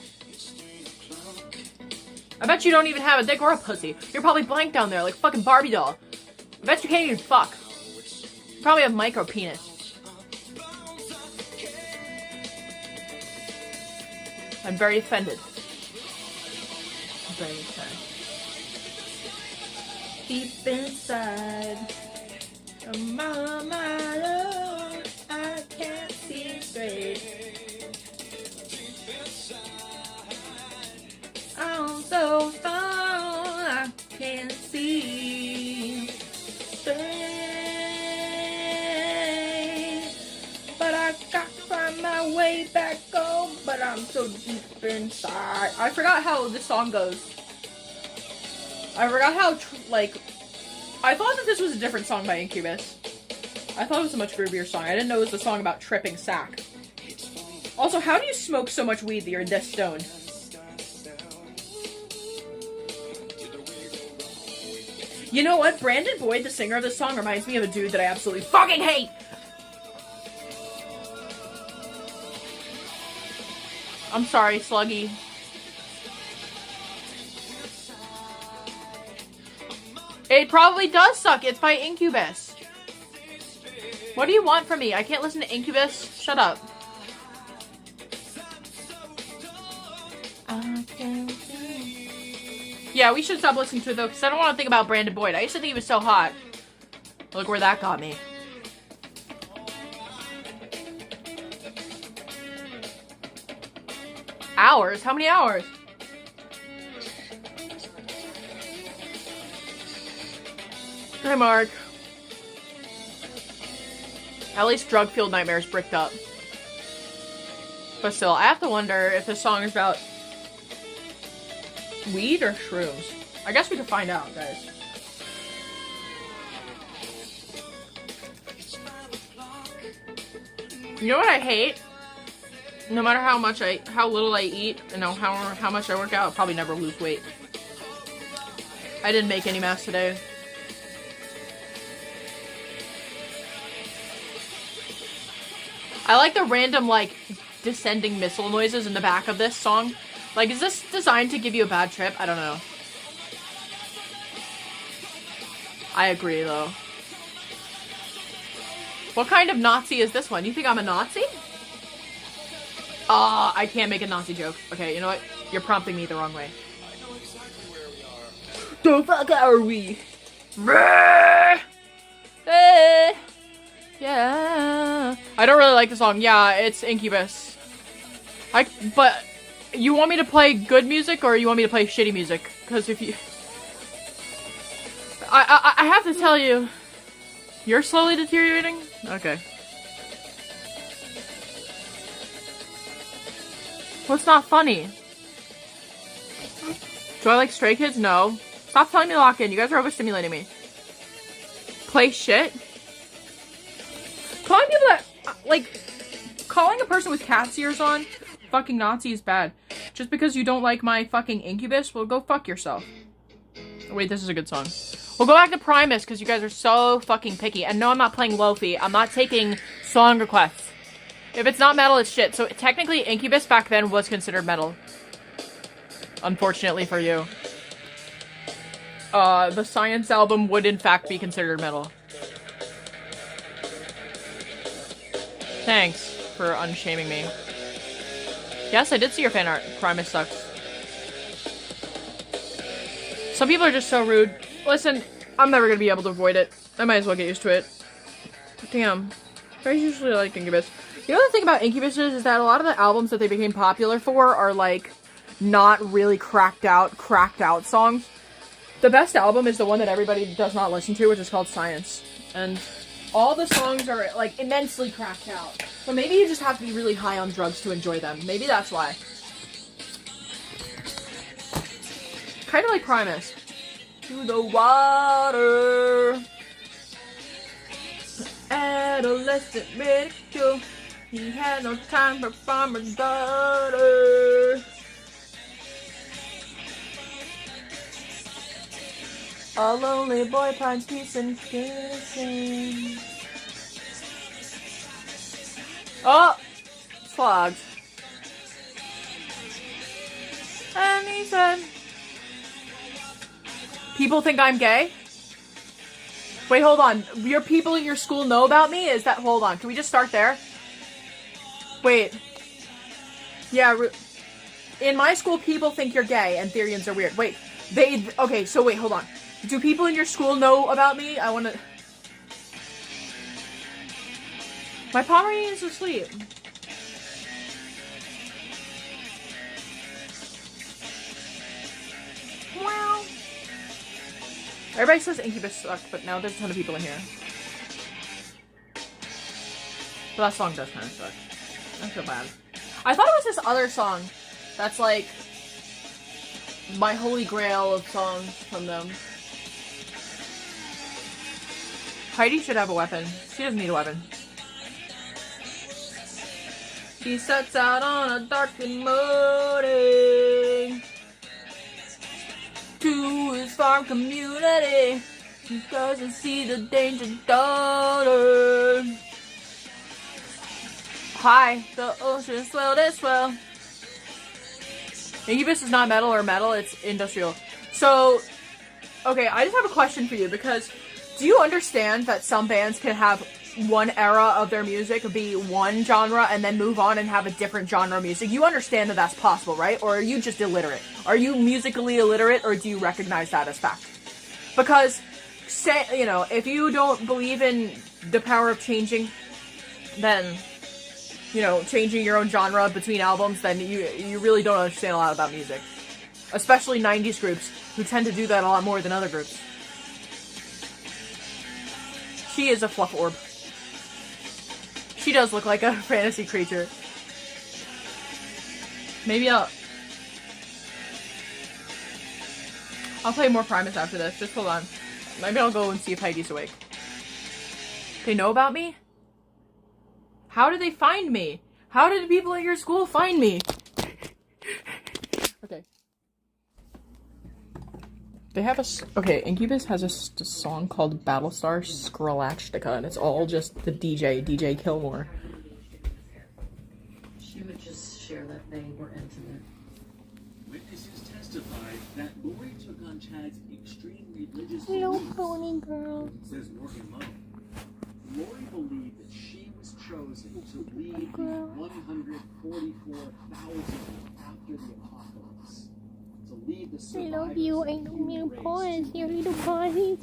I bet you don't even have a dick or a pussy. You're probably blank down there like a fucking Barbie doll. I bet you can't even fuck. You probably have micro penis. I'm very offended. I'm very offended. Deep inside, my love, I can't see straight. I'm so far, I can't see straight. But I got to find my way back home, but I'm so deep inside. I forgot how this song goes. I forgot how, I thought that this was a different song by Incubus. I thought it was a much groovier song. I didn't know it was the song about tripping sack. Also, how do you smoke so much weed that you're this stoned? You know what? Brandon Boyd, the singer of this song, reminds me of a dude that I absolutely fucking hate! I'm sorry, Sluggy. It probably does suck. It's by Incubus. What do you want from me? I can't listen to Incubus. Shut up. Yeah, we should stop listening to it though, because I don't want to think about Brandon Boyd. I used to think he was so hot. Look where that got me. Hours? How many hours? Hi, Mark. At least drug-fueled nightmares bricked up. But still, I have to wonder if this song is about weed or shrooms. I guess we could find out, guys. You know what I hate? No matter how little I eat, and how much I work out, I'll probably never lose weight. I didn't make any mass today. I like the random, descending missile noises in the back of this song. Is this designed to give you a bad trip? I don't know. I agree, though. What kind of Nazi is this one? You think I'm a Nazi? I can't make a Nazi joke. Okay, you know what? You're prompting me the wrong way.
I know exactly where we are.
The fuck are we? Yeah. I don't really like the song. Yeah, it's Incubus. But you want me to play good music or you want me to play shitty music? Because if you... I have to tell you... You're slowly deteriorating? Okay. What's not funny? Do I like Stray Kids? No. Stop telling me to lock in. You guys are overstimulating me. Play shit? Calling people that, like, calling a person with cat's ears on fucking Nazi is bad. Just because you don't like my fucking Incubus, well, go fuck yourself. Wait, this is a good song. We'll go back to Primus because you guys are so fucking picky. And no, I'm not playing Lofi. I'm not taking song requests. If it's not metal, it's shit. So technically, Incubus back then was considered metal. Unfortunately for you. The Science album would in fact be considered metal. Thanks for unshaming me. Yes, I did see your fan art. Primus sucks. Some people are just so rude. Listen, I'm never gonna be able to avoid it. I might as well get used to it. Damn. I usually like Incubus. You know the thing about Incubus is that a lot of the albums that they became popular for are like not really cracked out songs. The best album is the one that everybody does not listen to, which is called Science. And all the songs are like immensely cracked out. But maybe you just have to be really high on drugs to enjoy them. Maybe that's why. Kind of like Primus. To the water. Adolescent ridicule. He had no time for farmer's daughter. A lonely boy finds peace and kissing. Oh! Slogs. And he said... People think I'm gay? Wait, hold on. Your people in your school know about me? Is that... Hold on. Can we just start there? Wait. Yeah, in my school, people think you're gay and Therians are weird. Wait. Okay, so wait, hold on. Do people in your school know about me? I wanna... My Pomeranian's asleep. Wow. Everybody says Incubus sucks, but now there's a ton of people in here. But that song does kind of suck. I feel bad. I thought it was this other song that's like my holy grail of songs from them. Heidi should have a weapon. She doesn't need a weapon. He sets out on a darkling morning to his farm community. He doesn't see the danger daughter. Hi, the ocean swelled as well. Incubus is not metal or metal, it's industrial. So, okay, I just have a question for you because do you understand that some bands can have one era of their music be one genre and then move on and have a different genre of music? You understand that that's possible, right? Or are you just illiterate? Are you musically illiterate or do you recognize that as fact? Because, say, you know, if you don't believe in the power of changing, then, you know, changing your own genre between albums, then you really don't understand a lot about music. Especially 90s groups, who tend to do that a lot more than other groups. She is a fluff orb. She does look like a fantasy creature. Maybe I'll play more Primus after this. Just hold on. Maybe I'll go and see if Heidi's awake. They know about me? How did they find me? How did people at your school find me? Okay. They have okay, Incubus has a song called Battlestar Skrelachtica, and it's all just the DJ Kilmore.
She would just share that they were intimate.
Witnesses testified that Lori took on Chad's extreme religious
Little
beliefs.
pony girl.
Says Morgan Lowe. Lori believed that she was chosen to lead the 144,000 after the apocalypse. To lead the survivors.
I love you, I know little paws, your little paws, me.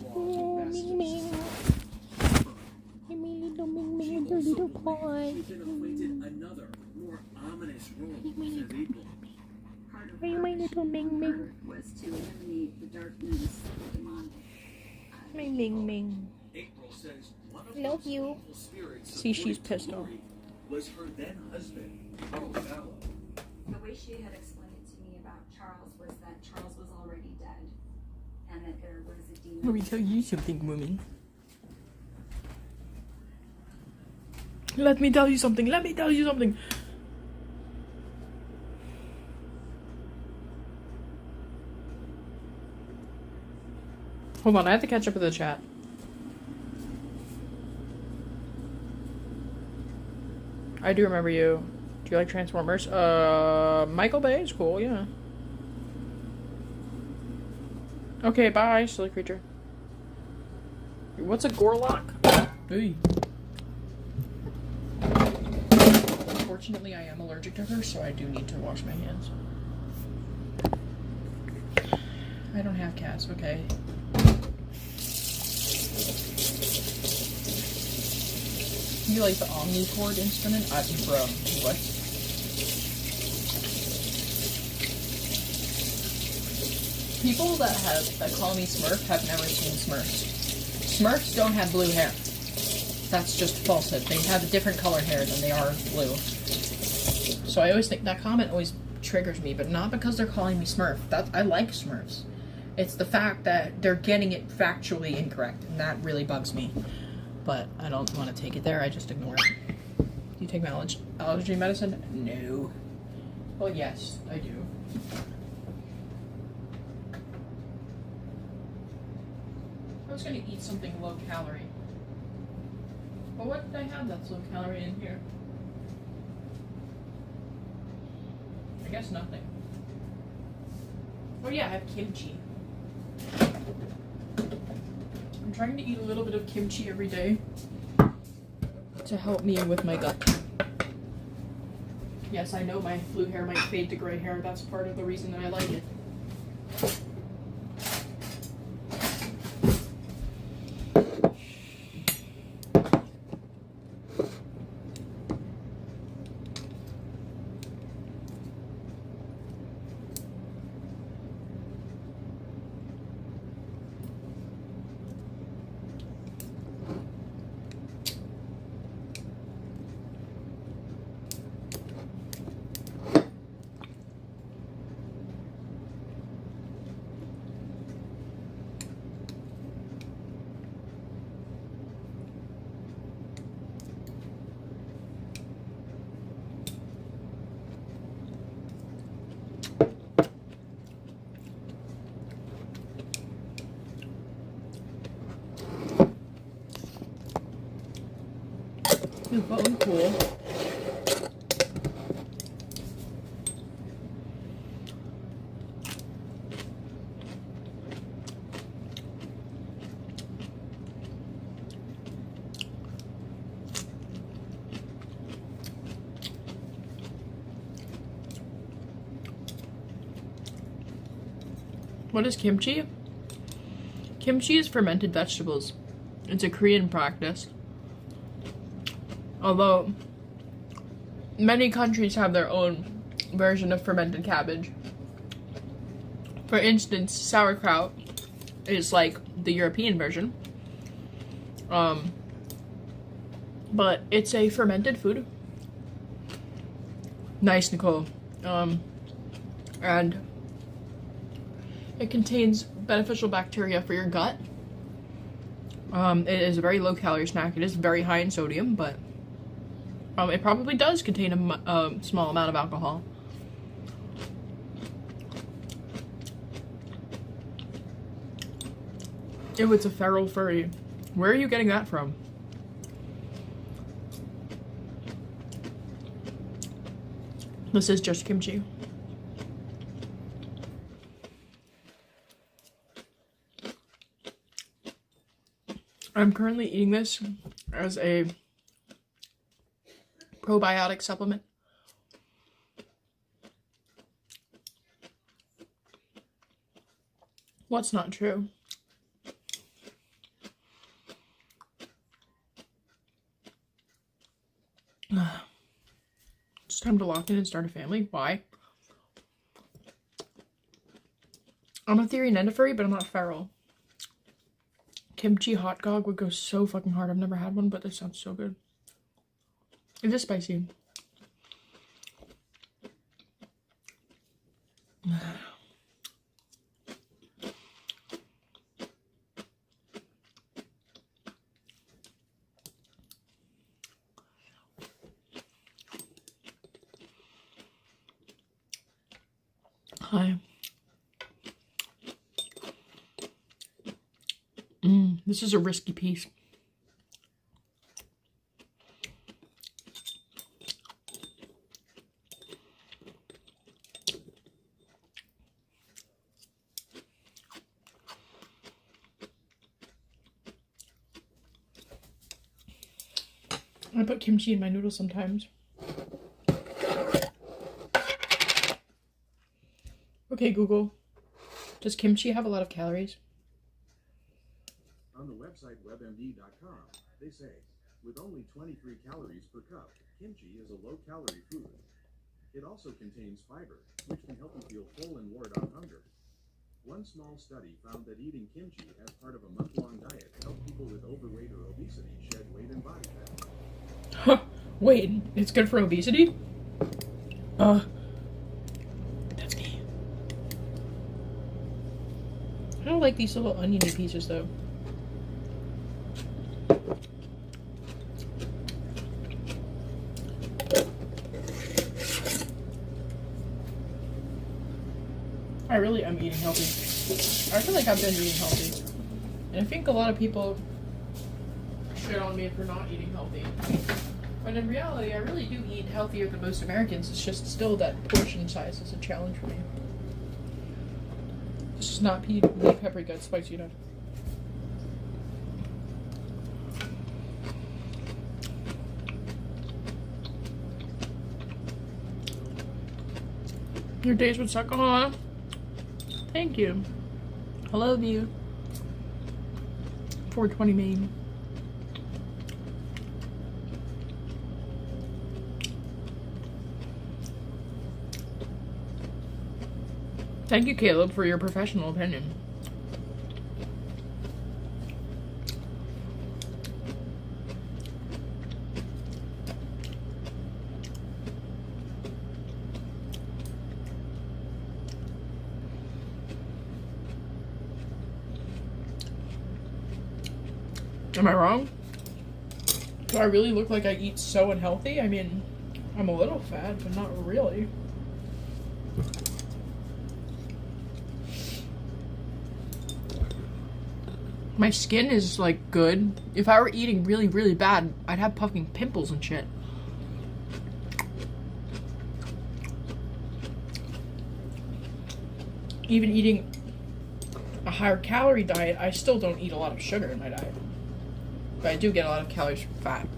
Little paws.
She's been appointed another, more ominous role since April.
Are you my little Ming Ming?
Was to eliminate the darkness of the demonic.
Ming Ming.
April says one of
Love
those
you.
evil spirits
See, she's
supported
pissed off.
Lori was her then husband, Carl Fallow.
The way she had explained it to me about Charles was that Charles was already dead, and that there was a demon.
Let me tell you something, woman. Let me tell you something. Let me tell you something. Hold on, I have to catch up with the chat. I do remember you. Do you like Transformers? Michael Bay is cool, yeah. Okay, bye, silly creature. What's a Gorlock? Hey. Unfortunately, I am allergic to her, so I do need to wash my hands. I don't have cats, okay. You like the omnichord instrument? Bro, what? People that call me Smurf have never seen Smurfs. Smurfs don't have blue hair. That's just falsehood. They have a different color hair than they are blue. So I always think that comment always triggers me, but not because they're calling me Smurf. I like Smurfs. It's the fact that they're getting it factually incorrect, and that really bugs me. But I don't want to take it there, I just ignore it. Do you take my allergy medicine? No. Well, yes, I do. I was going to eat something low calorie. But what did I have that's low calorie in here? I guess nothing. Oh yeah, I have kimchi. I'm trying to eat a little bit of kimchi every day to help me with my gut. Yes, I know my blue hair might fade to gray hair. That's part of the reason that I like it. Oh, cool. What is kimchi? Kimchi is fermented vegetables. It's a Korean practice. Although, many countries have their own version of fermented cabbage. For instance, sauerkraut is like the European version. But it's a fermented food. Nice, Nicole. And it contains beneficial bacteria for your gut. It is a very low calorie snack. It is very high in sodium, but it probably does contain a small amount of alcohol. Ew, it's a feral furry. Where are you getting that from? This is just kimchi. I'm currently eating this as a probiotic supplement. What's not true? It's time to lock in and start a family. Why? I'm a theory and a furry, but I'm not feral. Kimchi hot dog would go so fucking hard. I've never had one, but this sounds so good. It is spicy. Hi. This is a risky piece. I put kimchi in my noodles sometimes. Okay, Google. Does kimchi have a lot of calories?
On the website webmd.com, they say, with only 23 calories per cup, kimchi is a low-calorie food. It also contains fiber, which can help you feel full and ward off hunger. One small study found that eating kimchi as part of a month-long diet helped people with overweight or obesity shed weight and body fat.
Huh. Wait, it's good for obesity? That's me. I don't like these little oniony pieces, though. I really am eating healthy. I feel like I've been eating healthy. And I think a lot of people shit on me for not eating healthy. But in reality, I really do eat healthier than most Americans. It's just still that portion size is a challenge for me. This is not paprika, it's spicy enough. Your days would suck. Aw. Thank you. I love you. 420 Maine. Thank you, Caleb, for your professional opinion. Am I wrong? Do I really look like I eat so unhealthy? I mean, I'm a little fat, but not really. My skin is, like, good. If I were eating really, really bad, I'd have fucking pimples and shit. Even eating a higher calorie diet, I still don't eat a lot of sugar in my diet. But I do get a lot of calories from fat.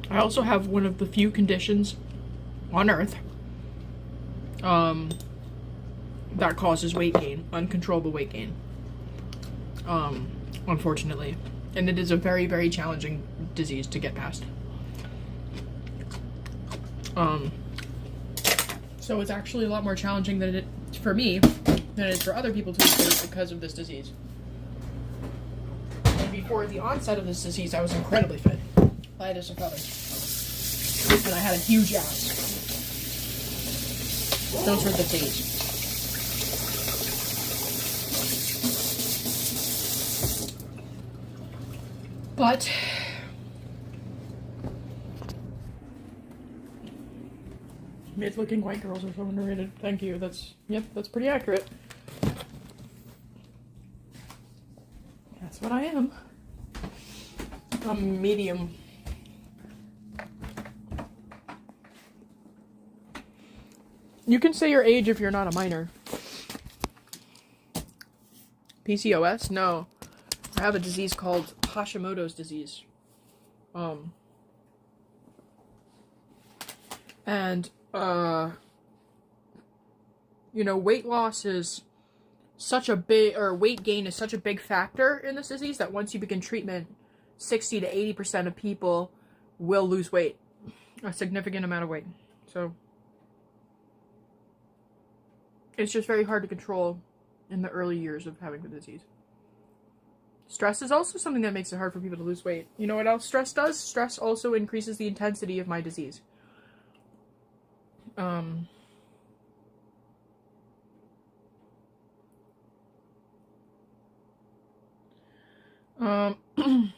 I also have one of the few conditions on Earth that causes weight gain, uncontrollable weight gain. Unfortunately. And it is a very, very challenging disease to get past. So it's actually a lot more challenging than it for me than it is for other people to lose weight because of this disease. And before the onset of this disease, I was incredibly fit. Light as a feather. And I had a huge ass. Those were the days. But mid-looking white girls are so underrated. Thank you. That's pretty accurate. That's what I am. I'm medium. You can say your age if you're not a minor. PCOS? No. I have a disease called Hashimoto's disease. You know, weight loss is such a big, or weight gain is such a big factor in this disease that once you begin treatment, 60 to 80% of people will lose weight. A significant amount of weight. So it's just very hard to control in the early years of having the disease. Stress is also something that makes it hard for people to lose weight. You know what else stress does? Stress also increases the intensity of my disease. Um, um, an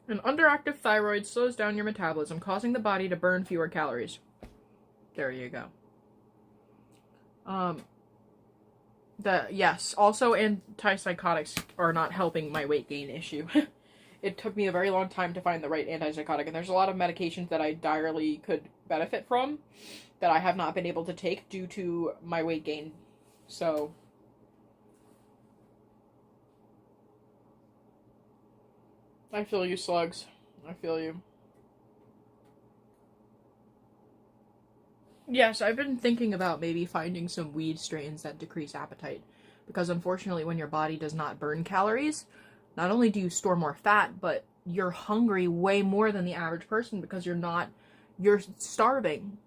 underactive thyroid slows down your metabolism, causing the body to burn fewer calories. There you go. Yes, also antipsychotics are not helping my weight gain issue. It took me a very long time to find the right antipsychotic, and there's a lot of medications that I direly could benefit from that I have not been able to take due to my weight gain. So, I feel you, slugs. I feel you. Yes, I've been thinking about maybe finding some weed strains that decrease appetite. Because unfortunately, when your body does not burn calories, not only do you store more fat, but you're hungry way more than the average person because you're starving.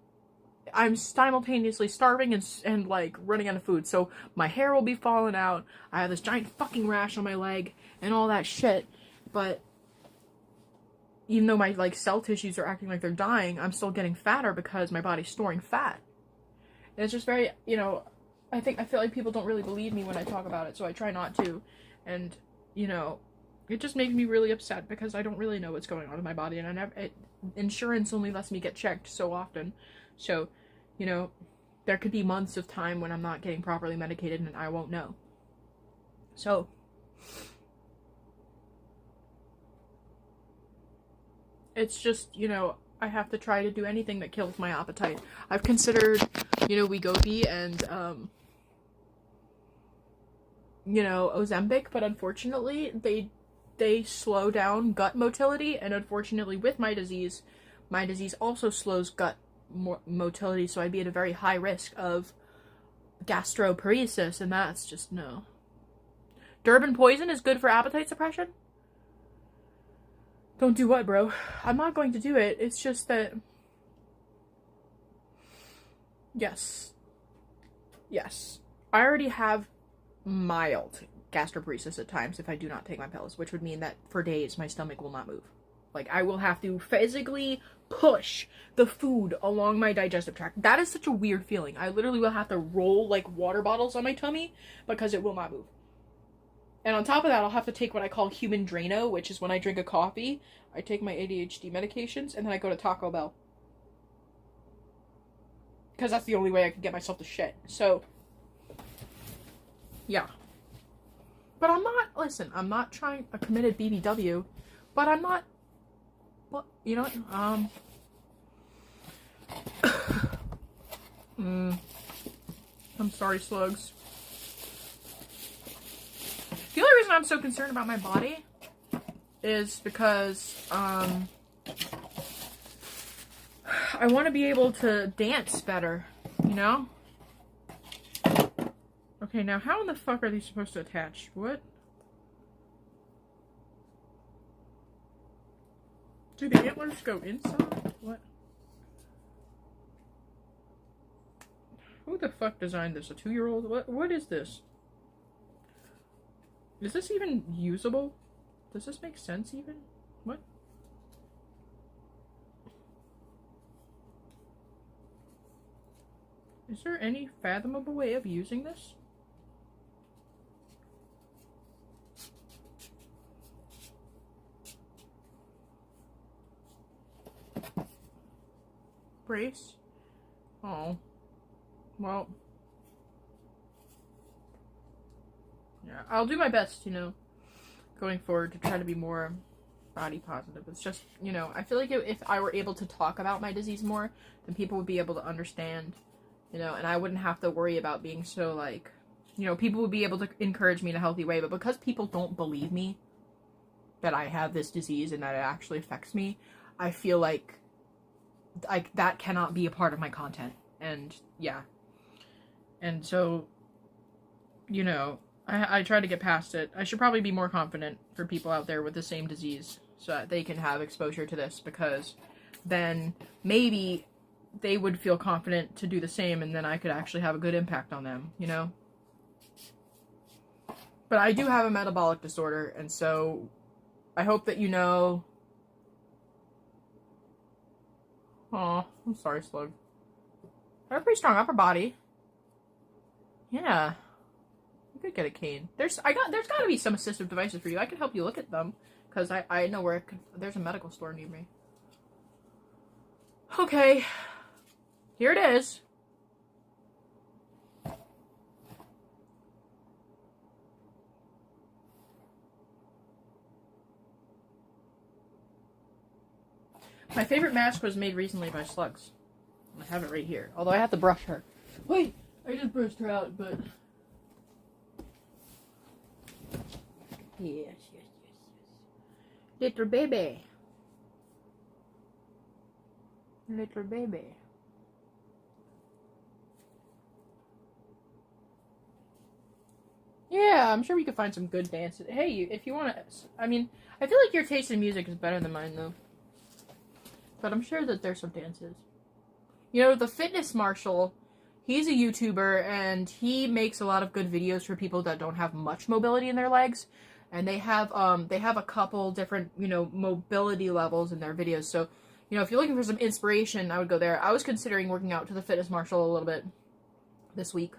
I'm simultaneously starving and like running out of food. So my hair will be falling out. I have this giant fucking rash on my leg and all that shit. But even though my like cell tissues are acting like they're dying, I'm still getting fatter because my body's storing fat. And it's just very, I feel like people don't really believe me when I talk about it, so I try not to. And, it just makes me really upset because I don't really know what's going on with my body, and insurance only lets me get checked so often. So, there could be months of time when I'm not getting properly medicated and I won't know. So, it's just, I have to try to do anything that kills my appetite. I've considered, Wegovy and, Ozempic, but unfortunately, they slow down gut motility, and unfortunately with my disease also slows gut motility, so I'd be at a very high risk of gastroparesis, and that's just no. Durban poison is good for appetite suppression? Don't do what, bro? I'm not going to do it. It's just that... Yes. I already have mild gastroparesis at times if I do not take my pills, which would mean that for days my stomach will not move. Like, I will have to physically push the food along my digestive tract. That is such a weird feeling. I literally will have to roll, like, water bottles on my tummy because it will not move. And on top of that, I'll have to take what I call human Drano, which is when I drink a coffee, I take my ADHD medications, and then I go to Taco Bell. Because that's the only way I can get myself to shit. So, yeah. But I'm not trying a committed BBW, but I'm not, but, you know what, I'm sorry, slugs. The only reason I'm so concerned about my body is because, I want to be able to dance better, Okay, now how in the fuck are these supposed to attach? What? Do the antlers go inside? What? Who the fuck designed this? A 2-year-old? What is this? Is this even usable? Does this make sense even? What? Is there any fathomable way of using this? Brace? Oh. Well. Yeah, I'll do my best, going forward to try to be more body positive. It's just, I feel like if I were able to talk about my disease more, then people would be able to understand, and I wouldn't have to worry about being so, like, people would be able to encourage me in a healthy way, but because people don't believe me that I have this disease and that it actually affects me, I feel like that cannot be a part of my content. And yeah, and so I try to get past it. I should probably be more confident for people out there with the same disease so that they can have exposure to this, because then maybe they would feel confident to do the same, and then I could actually have a good impact on them, But I do have a metabolic disorder, and so I hope that Aw, I'm sorry, Slug. I have a pretty strong upper body. Yeah. You could get a cane. There's gotta be some assistive devices for you. I can help you look at them. Because I know where there's a medical store near me. Okay. Here it is. My favorite mask was made recently by Slugs. I have it right here. Although I have to brush her. Wait! I just brushed her out, but... Yes. Little baby. Little baby. Yeah, I'm sure we could find some good dances. Hey, if you want to... I mean, I feel like your taste in music is better than mine, though. But I'm sure that there's some dances. You know, the fitness marshal, he's a YouTuber, and he makes a lot of good videos for people that don't have much mobility in their legs. And they have a couple different, you know, mobility levels in their videos. So, you know, if you're looking for some inspiration, I would go there. I was considering working out to the fitness marshal a little bit this week.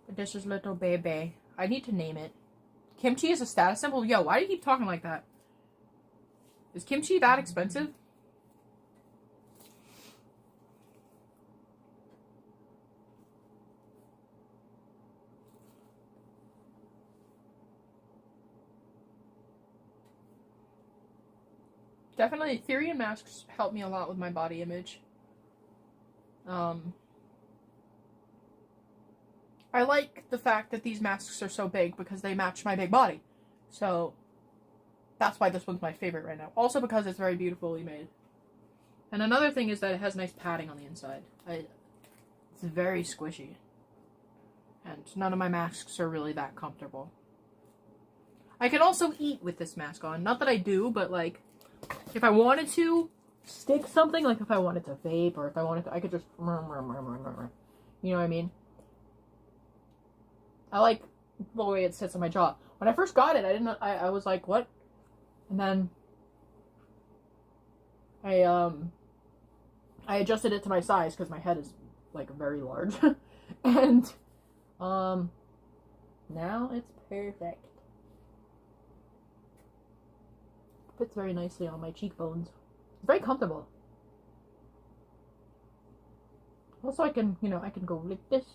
But this is little baby. I need to name it. Kimchi is a status symbol? Yo, why do you keep talking like that? Is kimchi that expensive? Definitely, theory and masks help me a lot with my body image. I like the fact that these masks are so big because they match my big body. So, that's why this one's my favorite right now. Also because it's very beautifully made. And another thing is that it has nice padding on the inside. It's very squishy. And none of my masks are really that comfortable. I can also eat with this mask on. Not that I do, but like... if I wanted to stick something, like if I wanted to vape, or if I wanted to, I could just, you know what I mean? I like the way it sits on my jaw. When I first got it, I was like, what? And then I adjusted it to my size, because my head is, like, very large. And, now it's perfect. Fits very nicely on my cheekbones. It's very comfortable. Also, I can, you know, I can go like this.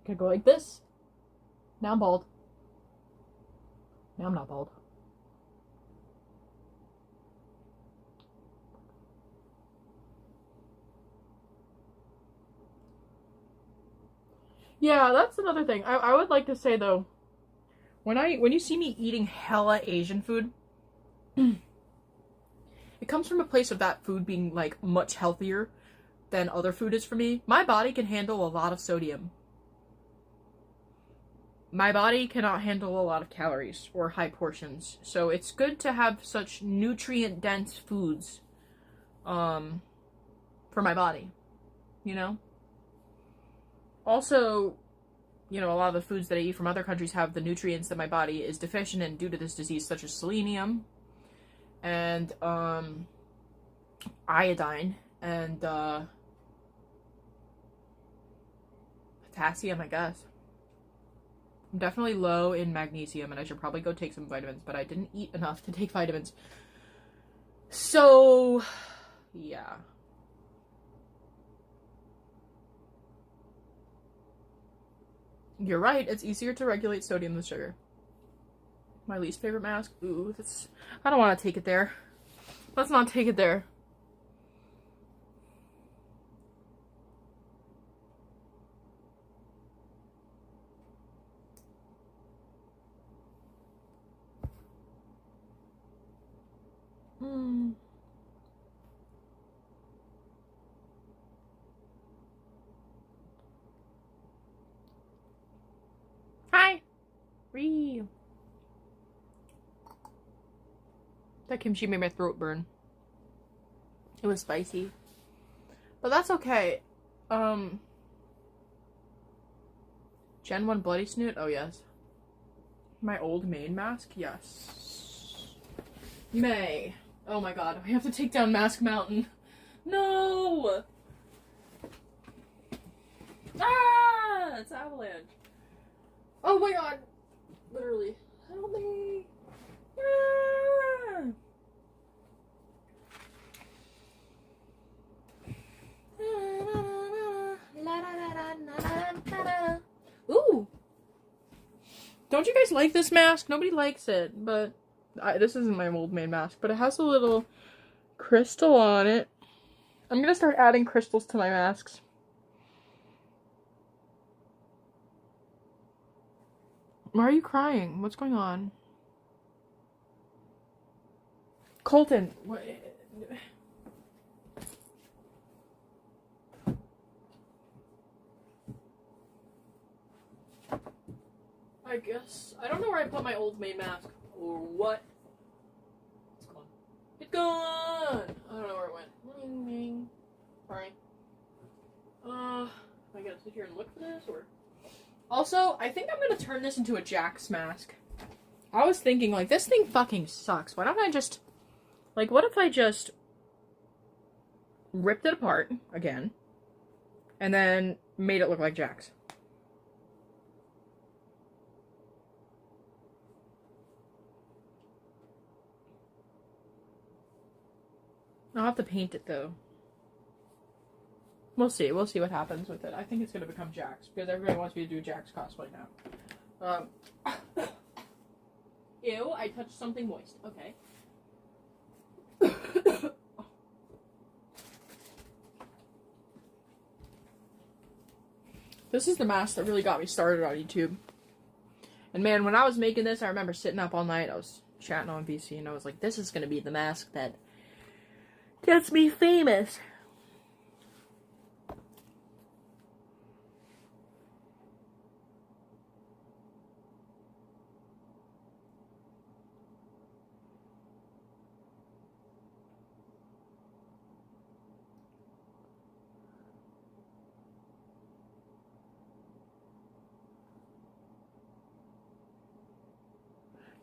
I can go like this. Now I'm bald. Now I'm not bald. Yeah, that's another thing. I would like to say, though, when you see me eating hella Asian food, it comes from a place of that food being, like, much healthier than other food is for me. My body can handle a lot of sodium. My body cannot handle a lot of calories or high portions. So it's good to have such nutrient-dense foods for my body, you know? Also, you know, a lot of the foods that I eat from other countries have the nutrients that my body is deficient in due to this disease, such as selenium, and iodine, and potassium, I guess. I'm definitely low in magnesium, and I should probably go take some vitamins, but I didn't eat enough to take vitamins. So, yeah. You're right, it's easier to regulate sodium than sugar. My least favorite mask? Ooh, that's... I don't want to take it there. Let's not take it there. Hi! Ree! That kimchi made my throat burn. It was spicy. But that's okay. Gen 1 Bloody Snoot? Oh, yes. My old main mask? Yes. May. Oh my god, we have to take down Mask Mountain. No! Ah! It's avalanche. Oh my god. Literally. Help me. Ah! Ooh. Don't you guys like this mask? Nobody likes it, but this isn't my old main mask, but it has a little crystal on it. I'm gonna start adding crystals to my masks. Why are you crying? What's going on? Colton, what? I guess. I don't know where I put my old main mask. Or what? It's gone. It's gone! I don't know where it went. Sorry. Am I gonna sit here and look for this, or? Also, I think I'm gonna turn this into a Jax mask. I was thinking, like, this thing fucking sucks. Why don't I just... Like, what if I just... ripped it apart, again, and then made it look like Jax? I'll have to paint it, though. We'll see. We'll see what happens with it. I think it's going to become Jax, because everybody wants me to do Jax cosplay now. Ew, I touched something moist. Okay. This is the mask that really got me started on YouTube. And man, when I was making this, I remember sitting up all night. I was chatting on VC, and I was like, this is going to be the mask that gets me famous.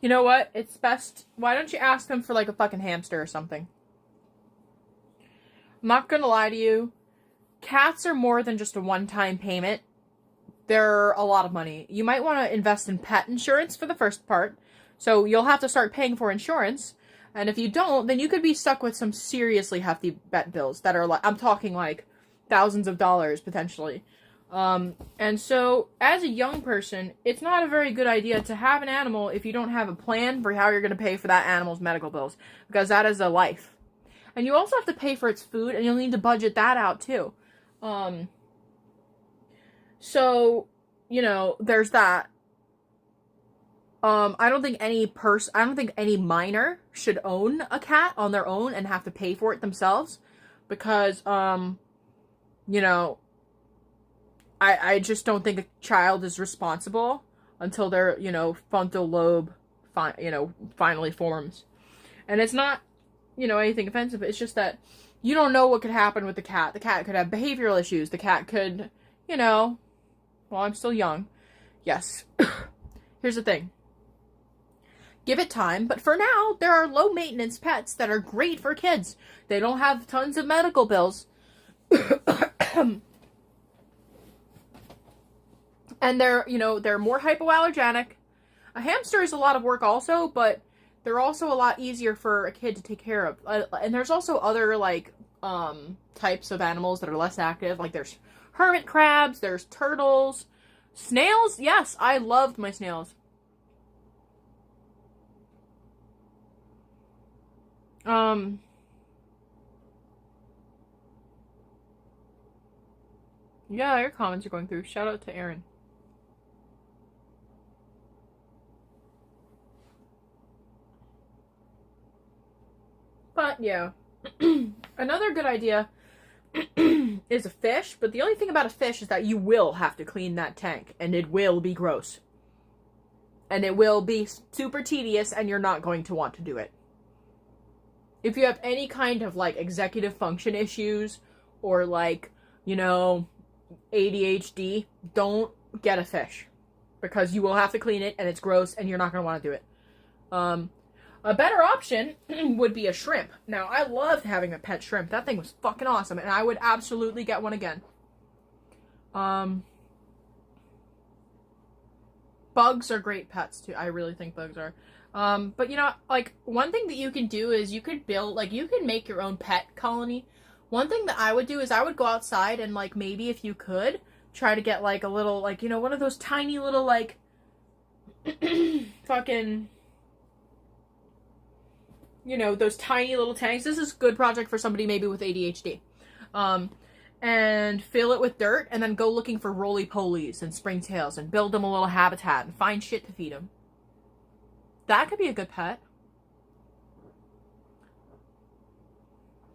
You know what? It's best... Why don't you ask them for, like, a fucking hamster or something? I'm not gonna lie to you. Cats are more than just a one-time payment. They're a lot of money. You might want to invest in pet insurance for the first part. So you'll have to start paying for insurance. And if you don't, then you could be stuck with some seriously hefty vet bills that are, like... I'm talking, like, thousands of dollars, potentially. And so, as a young person, it's not a very good idea to have an animal if you don't have a plan for how you're going to pay for that animal's medical bills, because that is a life. And you also have to pay for its food, and you'll need to budget that out, too. So, you know, there's that. I don't think any minor should own a cat on their own and have to pay for it themselves, because, you know, I just don't think a child is responsible until their, you know, frontal lobe, finally forms. And it's not, you know, anything offensive. It's just that you don't know what could happen with the cat. The cat could have behavioral issues. The cat could, you know, well, I'm still young. Yes. Here's the thing. Give it time, but for now, there are low-maintenance pets that are great for kids. They don't have tons of medical bills. And they're, you know, they're more hypoallergenic. A hamster is a lot of work also, but they're also a lot easier for a kid to take care of. And there's also other, like, types of animals that are less active. Like, there's hermit crabs, there's turtles. Snails? Yes, I loved my snails. Yeah, your comments are going through. Shout out to Aaron. But, yeah. Another good idea is a fish, but the only thing about a fish is that you will have to clean that tank, and it will be gross. And it will be super tedious, and you're not going to want to do it. If you have any kind of, like, executive function issues, or, like, you know, ADHD, don't get a fish. Because you will have to clean it, and it's gross, and you're not going to want to do it. A better option would be a shrimp. Now, I loved having a pet shrimp. That thing was fucking awesome, and I would absolutely get one again. Bugs are great pets, too. I really think bugs are. But, you know, like, one thing that you can do is you could build, like, you can make your own pet colony. One thing that I would do is I would go outside and, like, maybe if you could, try to get, like, a little, like, you know, one of those tiny little, like, fucking, you know, those tiny little tanks. This is a good project for somebody maybe with ADHD. And fill it with dirt, and then go looking for roly-polies and springtails, and build them a little habitat, and find shit to feed them. That could be a good pet.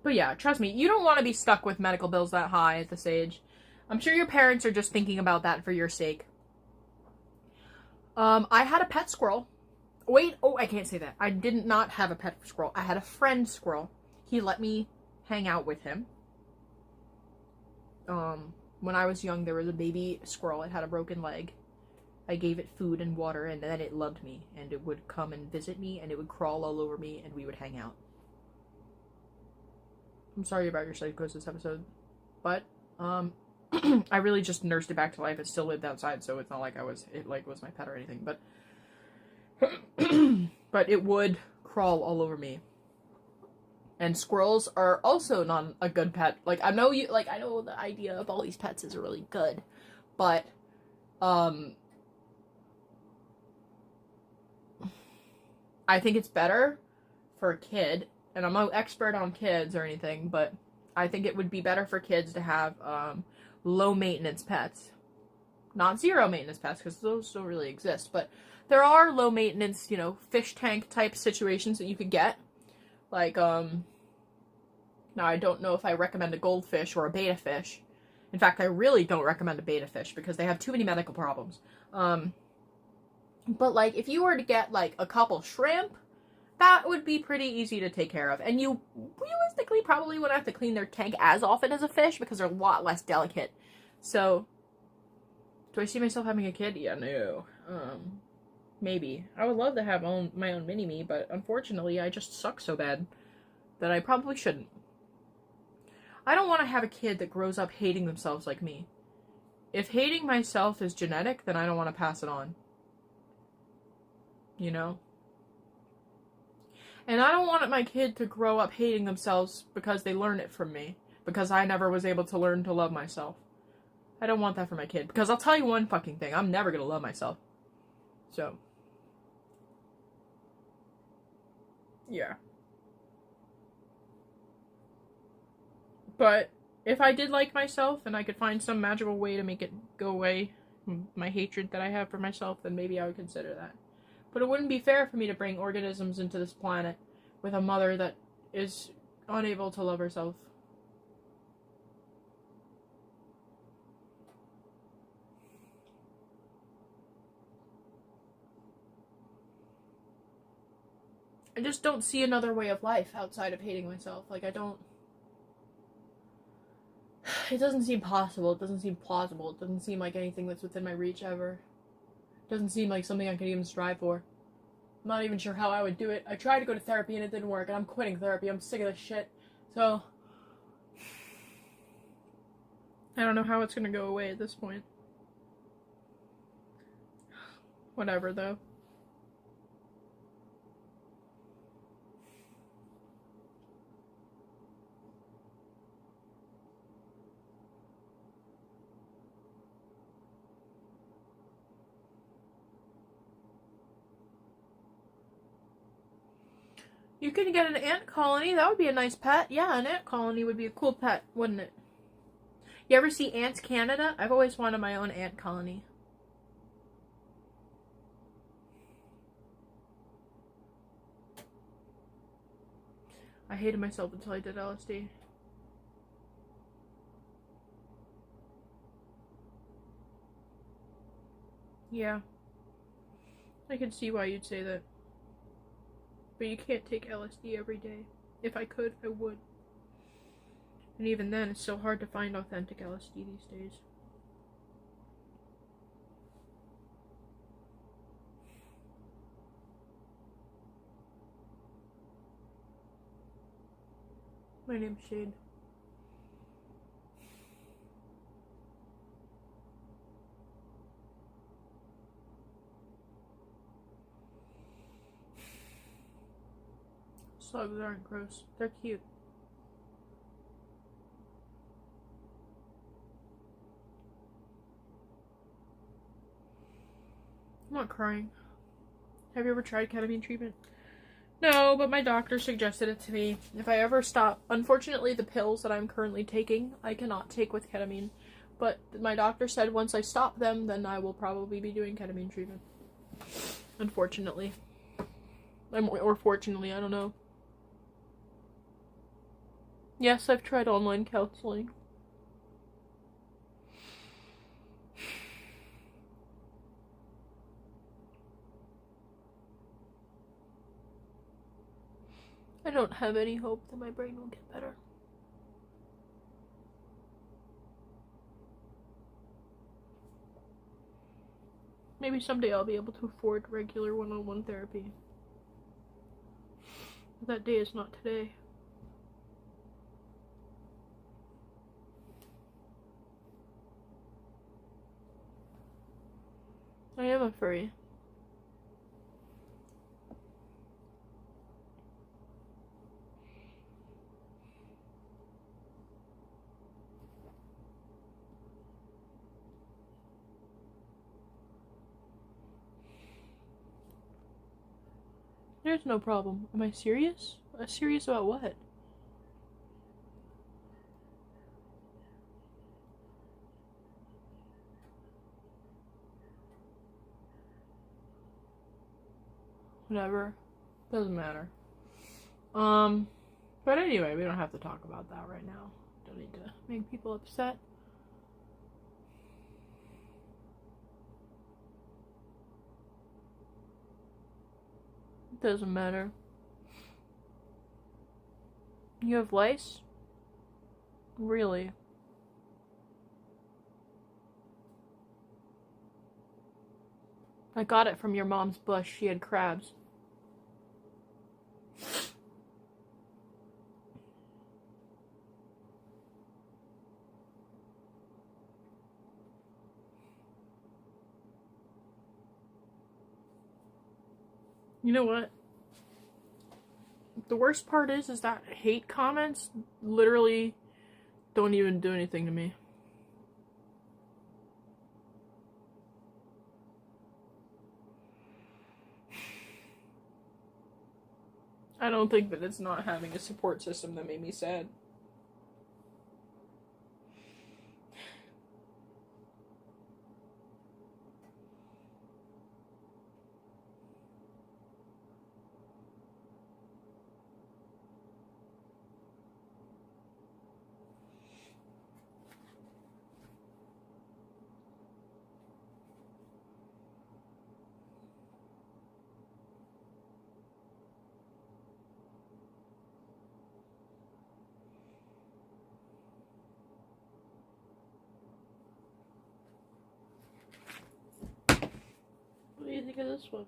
But yeah, trust me, you don't want to be stuck with medical bills that high at this age. I'm sure your parents are just thinking about that for your sake. I had a pet squirrel. Wait, oh, I can't say that. I did not have a pet squirrel. I had a friend squirrel. He let me hang out with him. When I was young, there was a baby squirrel. It had a broken leg. I gave it food and water, and then it loved me, and it would come and visit me, and it would crawl all over me, and we would hang out. I'm sorry about your psychosis episode, but, I really just nursed it back to life. It still lived outside, so it's not like it was my pet or anything, but, but it would crawl all over me. And squirrels are also not a good pet. Like, I know the idea of all these pets is really good, but, I think it's better for a kid, and I'm no expert on kids or anything, but I think it would be better for kids to have, low maintenance pets. Not zero maintenance pets, because those don't really exist, but there are low maintenance, you know, fish tank type situations that you could get. Like, now I don't know if I recommend a goldfish or a betta fish. In fact, I really don't recommend a betta fish because they have too many medical problems. But, like, if you were to get, like, a couple shrimp, that would be pretty easy to take care of. And you realistically probably wouldn't have to clean their tank as often as a fish because they're a lot less delicate. So, do I see myself having a kid? Yeah, no. Maybe. I would love to have my own mini-me, but unfortunately I just suck so bad that I probably shouldn't. I don't want to have a kid that grows up hating themselves like me. If hating myself is genetic, then I don't want to pass it on. You know? And I don't want my kid to grow up hating themselves because they learn it from me. Because I never was able to learn to love myself. I don't want that for my kid. Because I'll tell you one fucking thing. I'm never gonna love myself. So. Yeah. But if I did like myself and I could find some magical way to make it go away, my hatred that I have for myself, then maybe I would consider that. But it wouldn't be fair for me to bring organisms into this planet with a mother that is unable to love herself. I just don't see another way of life outside of hating myself. Like, I don't... It doesn't seem possible. It doesn't seem plausible. It doesn't seem like anything that's within my reach ever. It doesn't seem like something I could even strive for. I'm not even sure how I would do it. I tried to go to therapy and it didn't work, and I'm quitting therapy. I'm sick of this shit. So, I don't know how it's gonna go away at this point. Whatever, though. You could get an ant colony. That would be a nice pet. Yeah, an ant colony would be a cool pet, wouldn't it? You ever see Ants Canada? I've always wanted my own ant colony. I hated myself until I did LSD. Yeah. I can see why you'd say that. But you can't take LSD every day. If I could, I would. And even then, it's so hard to find authentic LSD these days. My name's Shade. Slugs aren't gross. They're cute. I'm not crying. Have you ever tried ketamine treatment? No, but my doctor suggested it to me. If I ever stop, unfortunately the pills that I'm currently taking, I cannot take with ketamine. But my doctor said once I stop them, then I will probably be doing ketamine treatment. Unfortunately. Or fortunately, I don't know. Yes, I've tried online counseling. I don't have any hope that my brain will get better. Maybe someday I'll be able to afford regular one-on-one therapy. But that day is not today. I am a furry. There's no problem. Am I serious? Serious about what? Whatever. Doesn't matter. But anyway, we don't have to talk about that right now. Don't need to make people upset. Doesn't matter. You have lice? Really? I got it from your mom's bush. She had crabs. You know what? The worst part is that hate comments literally don't even do anything to me. I don't think that it's not having a support system that made me sad. What do you think of this one?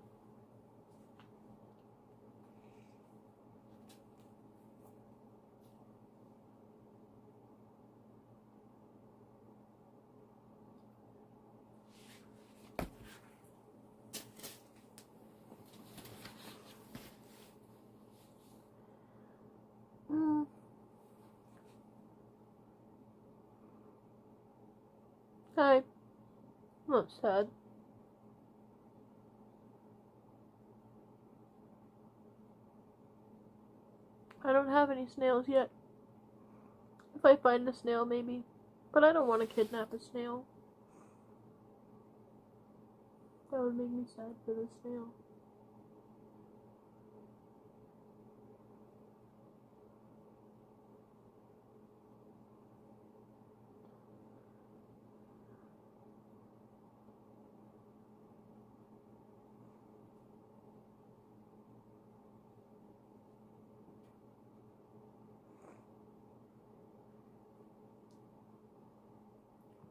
Hi. I'm not sad. I don't have any snails yet. If I find a snail, maybe. But I don't want to kidnap a snail. That would make me sad for the snail.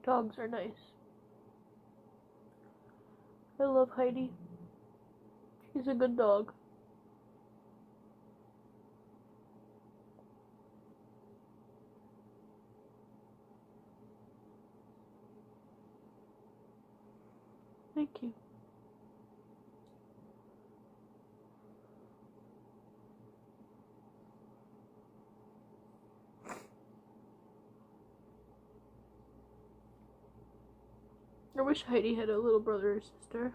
Dogs are nice. I love Heidi. She's a good dog. Thank you. I wish Heidi had a little brother or sister.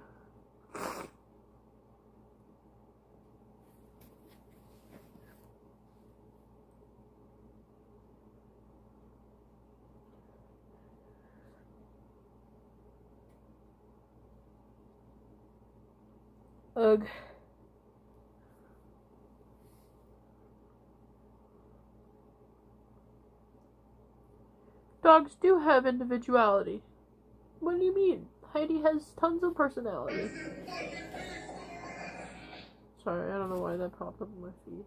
Ugh. Dogs do have individuality. What do you mean? Heidi has tons of personality. Sorry, I don't know why that popped up in my feed.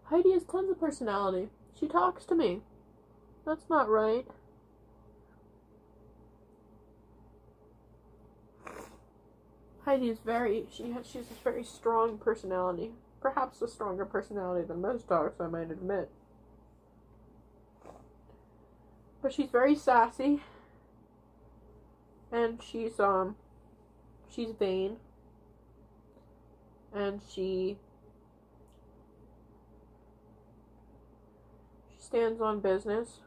Heidi has tons of personality. She talks to me. That's not right. Heidi is she's a very strong personality. Perhaps a stronger personality than most dogs, I might admit. But she's very sassy. And she's vain. And she stands on business.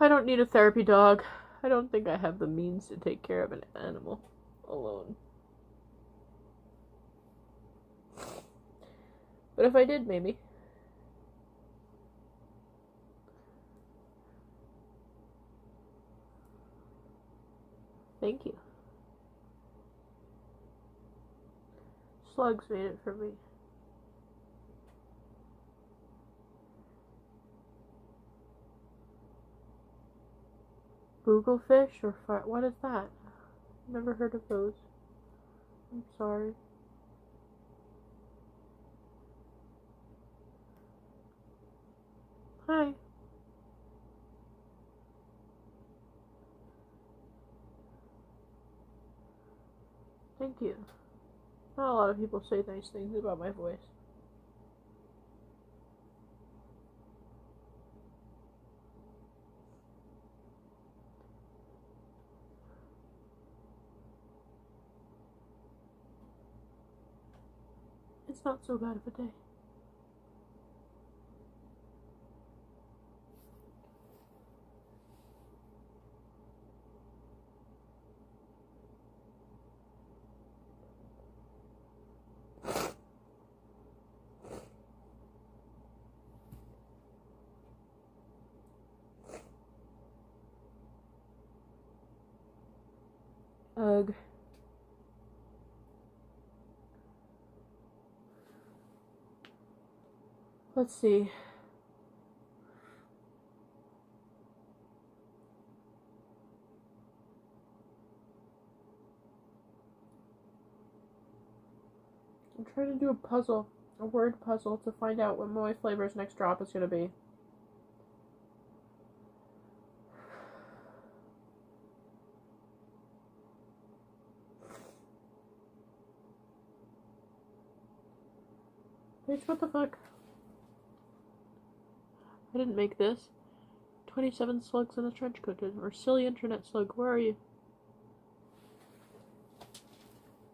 I don't need a therapy dog. I don't think I have the means to take care of an animal alone. But if I did, maybe. Thank you. Slugs made it for me. Booglefish or what is that? Never heard of those. I'm sorry. Hi. Thank you. Not a lot of people say nice things about my voice. It's not so bad of a day. Ugh. Let's see. I'm trying to do a puzzle, a word puzzle, to find out what Moe Flavor's next drop is going to be. Bitch, what the fuck? I didn't make this. 27 slugs in a trench coat. Or silly internet slug, where are you?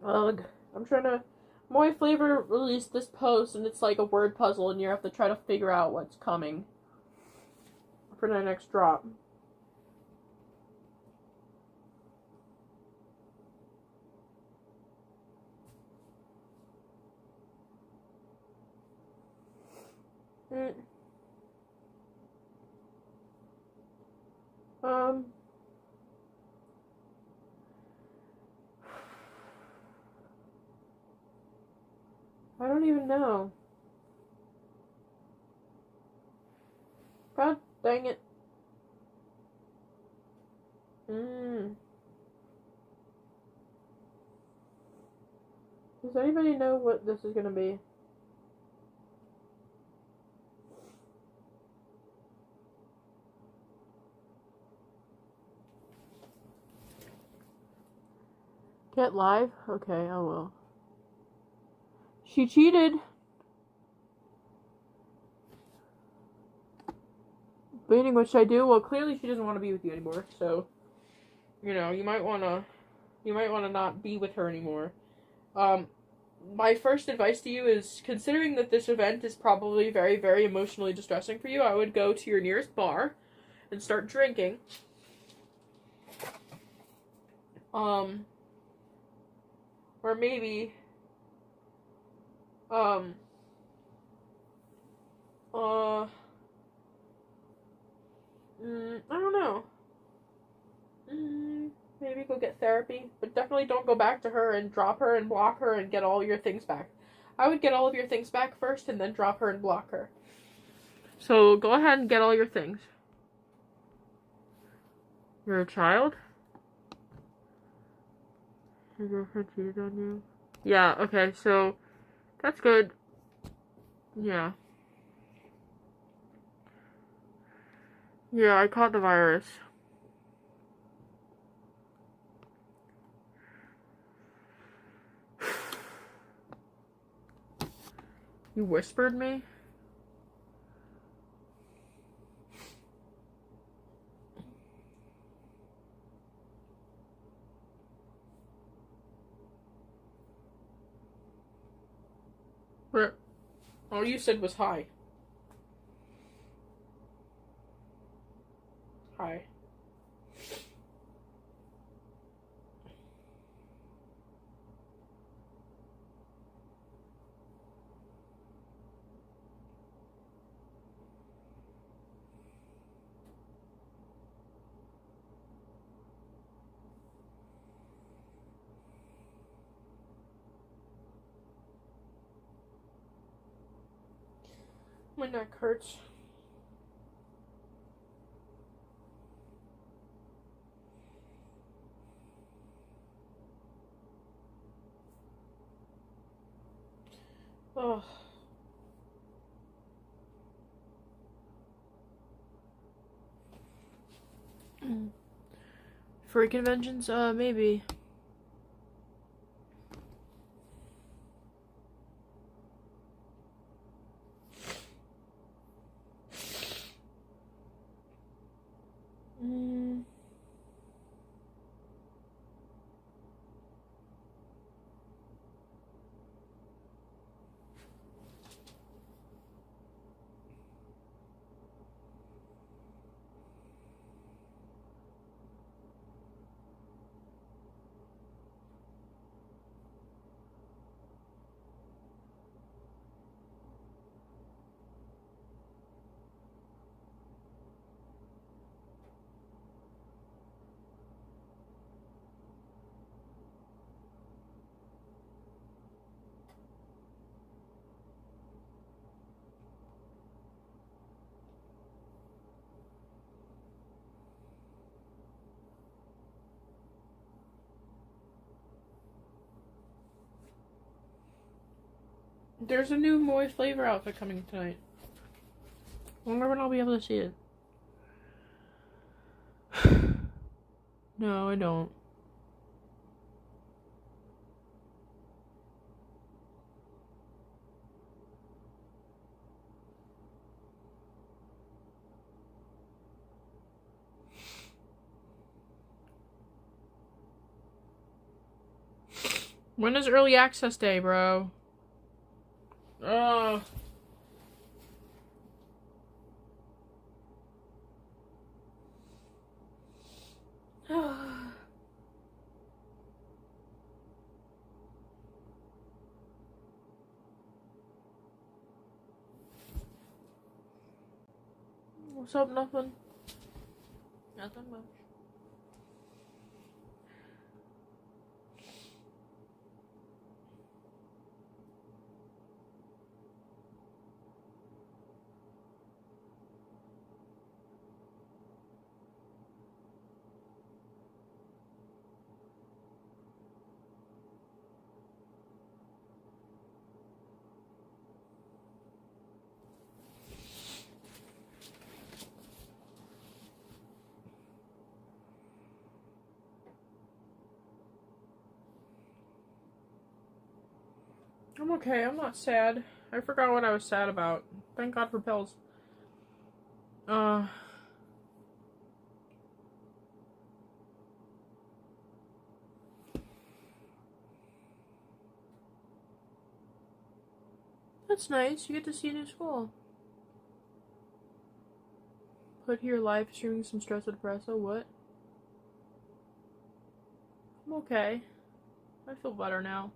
Ugh. I'm trying to... Moe Flavor released this post, and it's like a word puzzle, and you have to try to figure out what's coming for their next drop. I don't even know. God dang it. Does anybody know what this is gonna be? Get live? Okay, I will. She cheated. Debating what should I do? Well, clearly she doesn't want to be with you anymore, so, you know, you might want to not be with her anymore. My first advice to you is, considering that this event is probably very, very emotionally distressing for you, I would go to your nearest bar and start drinking. Or maybe, I don't know. Maybe go get therapy, but definitely don't go back to her and drop her and block her and get all your things back. I would get all of your things back first and then drop her and block her. So go ahead and get all your things. You're a child? Your girlfriend cheated on you? Yeah, okay, so that's good. Yeah. Yeah, I caught the virus. You whispered me? What? All you said was hi. Hi. My neck hurts. Oh. Furry conventions? Maybe. There's a new Moy flavor outfit coming tonight. I wonder when I'll be able to see it. No, I don't. When is early access day, bro? Oh. What's up, nothing? Nothing much. I'm okay, I'm not sad. I forgot what I was sad about. Thank God for pills. That's nice. You get to see a new school. Put here live streaming some stress espresso. What? I'm okay. I feel better now.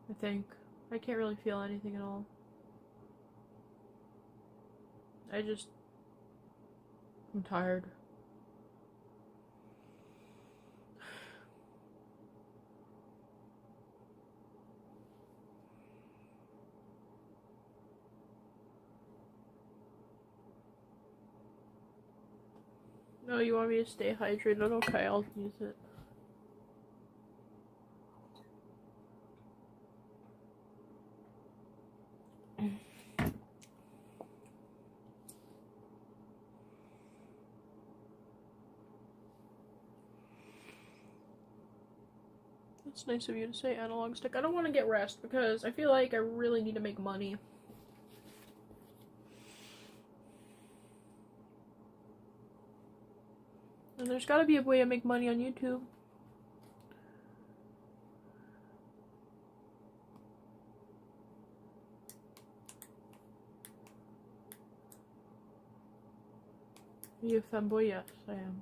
I think. I can't really feel anything at all. I'm tired. No, you want me to stay hydrated? Okay, I'll use it. It's nice of you to say analog stick. I don't want to get rest because I feel like I really need to make money. And there's gotta be a way to make money on YouTube. Are you a femboy? Yes, I am.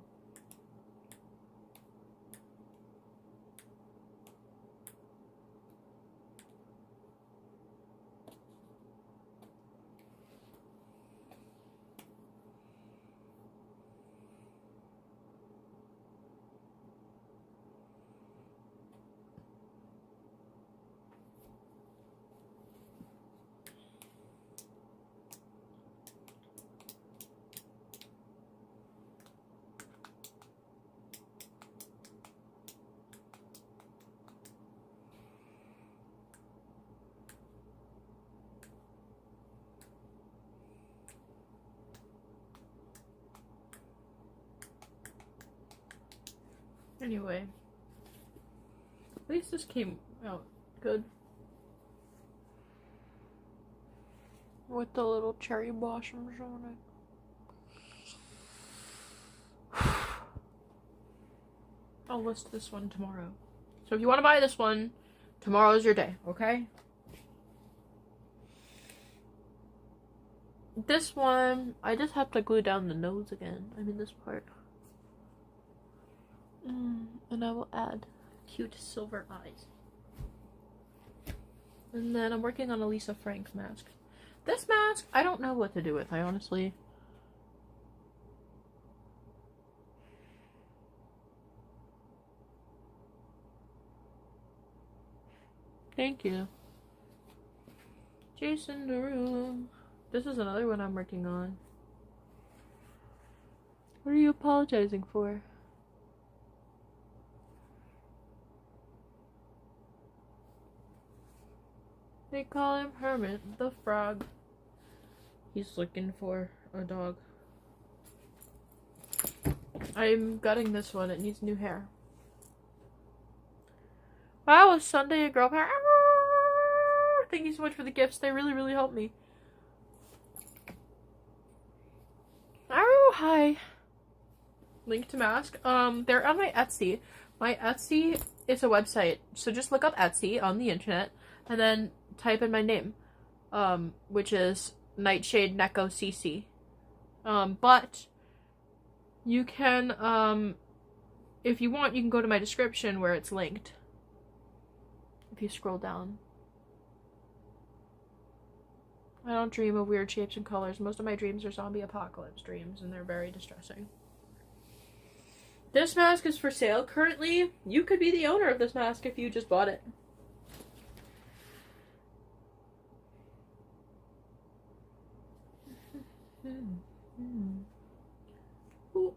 Anyway, at least this came out good. With the little cherry blossoms on it. I'll list this one tomorrow. So if you want to buy this one, tomorrow's your day, okay? This one, I just have to glue down the nose again. I mean this part. And I will add cute silver eyes. And then I'm working on a Lisa Frank mask. This mask, I don't know what to do with, I honestly. Thank you. Jason Derulo. This is another one I'm working on. What are you apologizing for? They call him Hermit the Frog. He's looking for a dog. I'm gutting this one. It needs new hair. Wow, is Sunday a girl power? Thank you so much for the gifts. They really, really helped me. Oh, hi. Link to mask. They're on my Etsy. My Etsy is a website. So just look up Etsy on the internet and then type in my name, which is Nightshade Neko CC. But you can, if you want, you can go to my description where it's linked. If you scroll down. I don't dream of weird shapes and colors. Most of my dreams are zombie apocalypse dreams, and they're very distressing. This mask is for sale currently. You could be the owner of this mask if you just bought it. Ooh.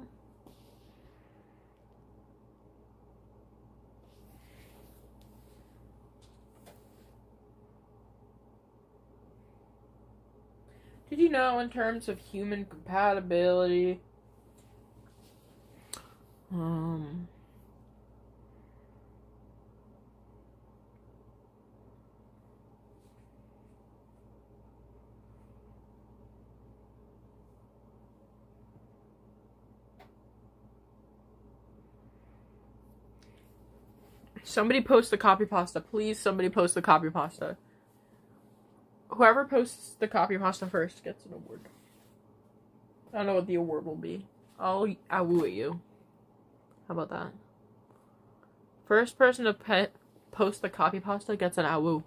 Did you know, in terms of human compatibility, somebody post the copy pasta. Please, somebody post the copy pasta. whoever posts the copy pasta first gets an award. I don't know what the award will be. I'll woo at you. How about that? First person to post the copy pasta gets an awoo.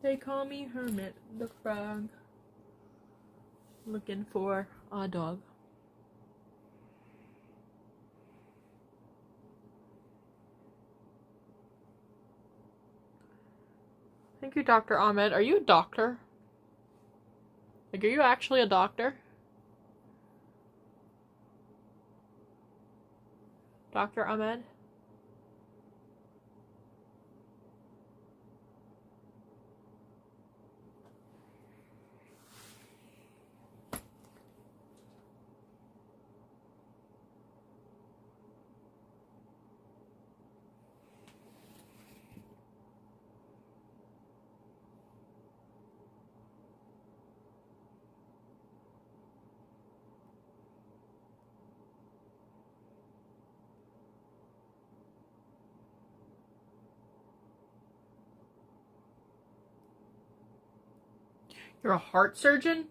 They call me Hermit the Frog. Looking for a dog. Thank you, Dr. Ahmed. Are you a doctor? Like, are you actually a doctor? Dr. Ahmed? You're a heart surgeon?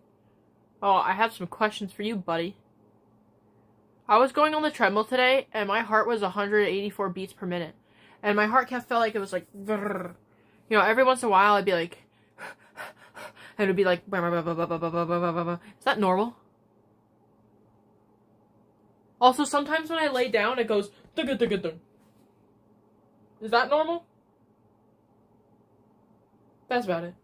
Oh, I have some questions for you, buddy. I was going on the treadmill today, and my heart was 184 beats per minute. And my heart felt like it was like... You know, every once in a while, I'd be like... And it would be like... Is that normal? Also, sometimes when I lay down, it goes... Is that normal? That's about it.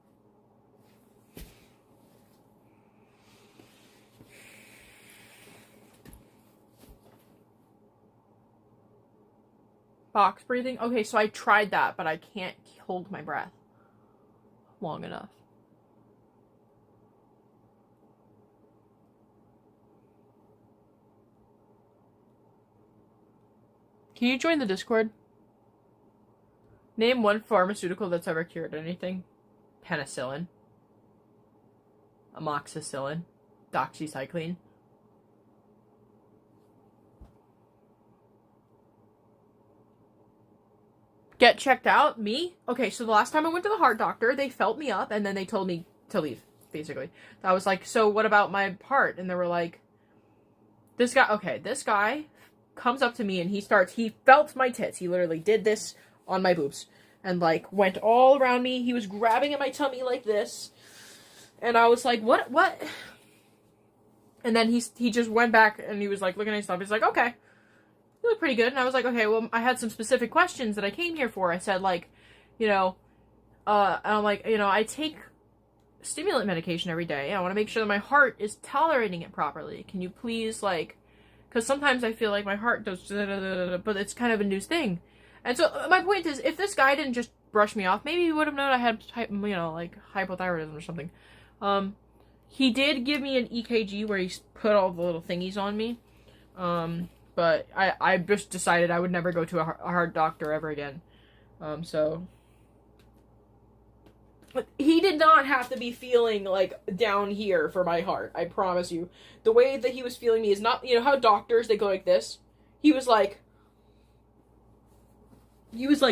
Box breathing? Okay, so I tried that, but I can't hold my breath long enough. Can you join the Discord? Name one pharmaceutical that's ever cured anything. Penicillin. Amoxicillin. Doxycycline. Get checked out? Me? Okay, so the last time I went to the heart doctor, they felt me up and then they told me to leave, basically. I was like, so what about my heart? And they were like, this guy comes up to me and he felt my tits. He literally did this on my boobs and like went all around me. He was grabbing at my tummy like this. And I was like, what? And then he just went back and he was like looking at stuff. He's like, okay. You look pretty good. And I was like, okay, well, I had some specific questions that I came here for. I said, like, you know, and I'm like, you know, I take stimulant medication every day. I want to make sure that my heart is tolerating it properly. Can you please, like, because sometimes I feel like my heart does, but it's kind of a new thing. And so my point is, if this guy didn't just brush me off, maybe he would have known I had, you know, like, hypothyroidism or something. He did give me an EKG where he put all the little thingies on me. But I just decided I would never go to a heart doctor ever again. So. But he did not have to be feeling, like, down here for my heart. I promise you. The way that he was feeling me is not, you know how doctors, they go like this? He was like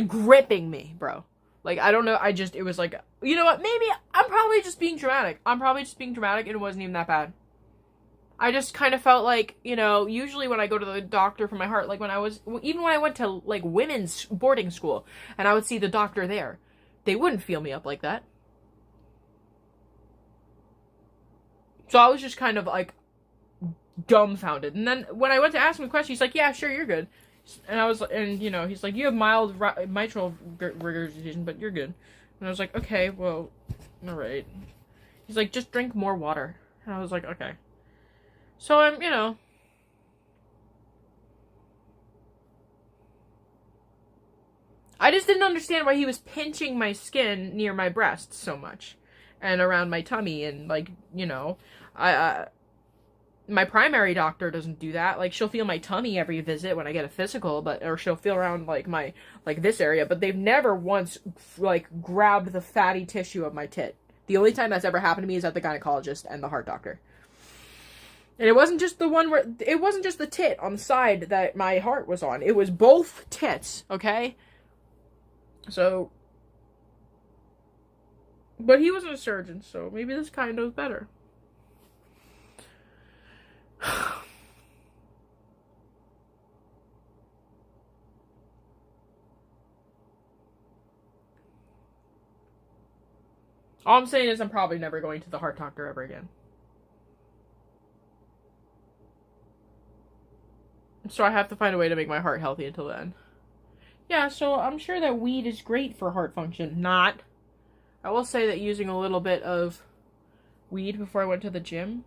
gripping me, bro. Like, I don't know, it was like, you know what, maybe, I'm probably just being dramatic. And it wasn't even that bad. I just kind of felt like, you know, usually when I go to the doctor for my heart, like even when I went to, like, women's boarding school, and I would see the doctor there, they wouldn't feel me up like that. So I was just kind of, like, dumbfounded. And then when I went to ask him a question, he's like, yeah, sure, you're good. And you know, he's like, you have mild mitral regurgitation, but you're good. And I was like, okay, well, alright. He's like, just drink more water. And I was like, okay. So I'm, you know. I just didn't understand why he was pinching my skin near my breasts so much. And around my tummy and, like, you know. My primary doctor doesn't do that. Like, she'll feel my tummy every visit when I get a physical, or she'll feel around, like, this area. But they've never once, like, grabbed the fatty tissue of my tit. The only time that's ever happened to me is at the gynecologist and the heart doctor. And it wasn't just the tit on the side that my heart was on. It was both tits, okay? So, But he wasn't a surgeon, so maybe this guy knows better. All I'm saying is I'm probably never going to the heart doctor ever again. So I have to find a way to make my heart healthy until then. Yeah, so I'm sure that weed is great for heart function. Not. I will say that using a little bit of weed before I went to the gym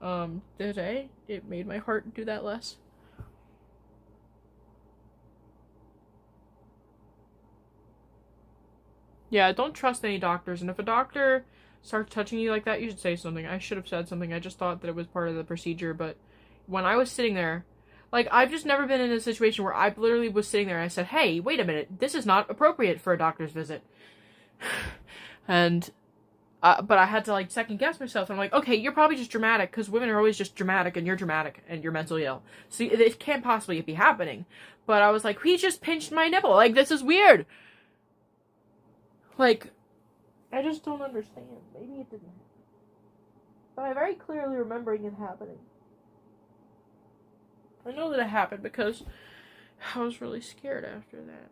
today, it made my heart do that less. Yeah, don't trust any doctors, and if a doctor starts touching you like that, you should say something. I should have said something. I just thought that it was part of the procedure, but when I was sitting there, like, I've just never been in a situation where I literally was sitting there and I said, hey, wait a minute, this is not appropriate for a doctor's visit. And, but I had to, like, second guess myself. I'm like, okay, you're probably just dramatic, because women are always just dramatic, and you're mentally ill. So it can't possibly be happening. But I was like, he just pinched my nipple. Like, this is weird. Like, I just don't understand. Maybe it didn't happen. But I very clearly remembering it happening. I know that it happened because I was really scared after that.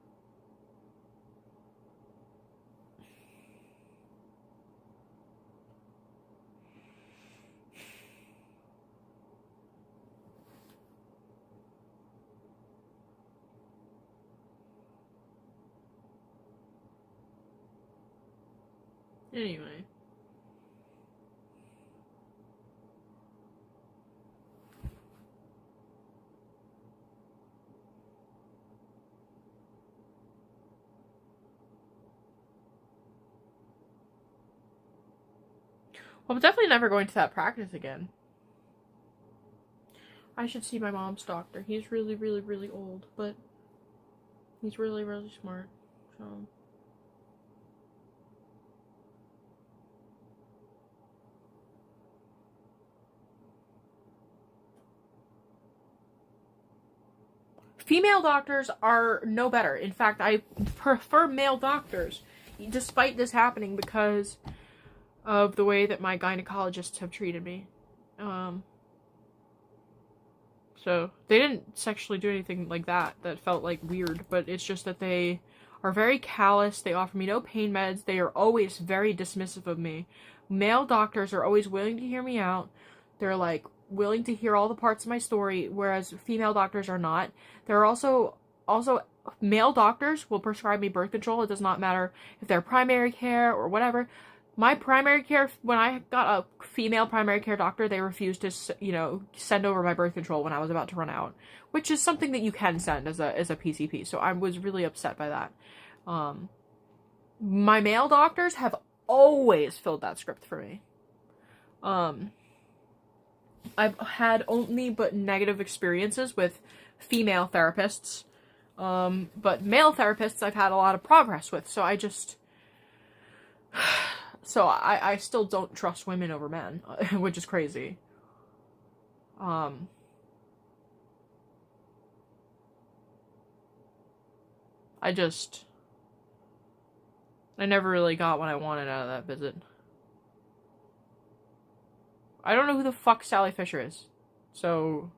Anyway. Well, I'm definitely never going to that practice again. I should see my mom's doctor. He's really, really, really old, but he's really, really smart. So... female doctors are no better. In fact, I prefer male doctors, despite this happening, because of the way that my gynecologists have treated me. So, they didn't sexually do anything like that felt like weird, but it's just that they are very callous, they offer me no pain meds, they are always very dismissive of me. Male doctors are always willing to hear me out, they're like, willing to hear all the parts of my story, whereas female doctors are not. There are also male doctors will prescribe me birth control. It does not matter if they're primary care or whatever. My primary care, when I got a female primary care doctor, they refused to, send over my birth control when I was about to run out, which is something that you can send as a PCP. So I was really upset by that. My male doctors have always filled that script for me. I've had only but negative experiences with female therapists. But male therapists I've had a lot of progress with, so I just... So I still don't trust women over men, which is crazy. I never really got what I wanted out of that visit. I don't know who the fuck Sally Fisher is. So...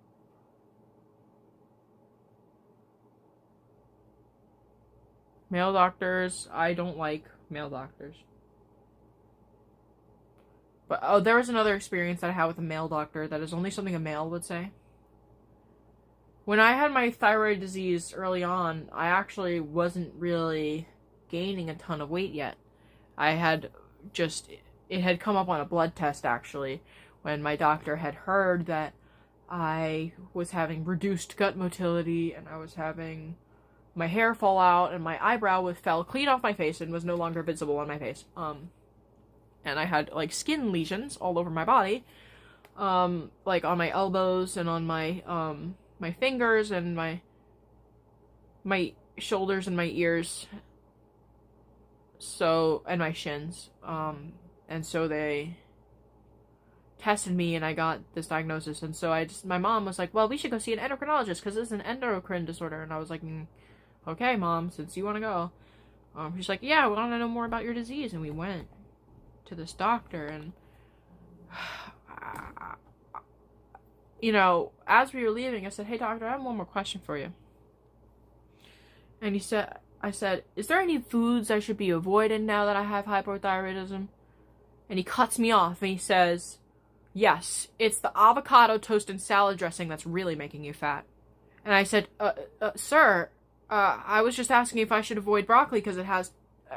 male doctors, I don't like male doctors. But, oh, there was another experience that I had with a male doctor that is only something a male would say. When I had my thyroid disease early on, I actually wasn't really gaining a ton of weight yet. It had come up on a blood test, actually, when my doctor had heard that I was having reduced gut motility, and I was having my hair fall out, and my eyebrow fell clean off my face and was no longer visible on my face. And I had, like, skin lesions all over my body, like, on my elbows and on my, my fingers and my shoulders and my ears, and my shins, and so they tested me and I got this diagnosis, and so my mom was like, well, we should go see an endocrinologist, because this is an endocrine disorder, and I was like, okay, Mom, since you want to go. She's like, yeah, we want to know more about your disease, and we went. to this doctor, and you know, as we were leaving, I said, "Hey doctor, I have one more question for you." And I said, "Is there any foods I should be avoiding now that I have hypothyroidism?" And he cuts me off and he says, "Yes, it's the avocado toast and salad dressing that's really making you fat." And I said, sir, I was just asking if I should avoid broccoli because it has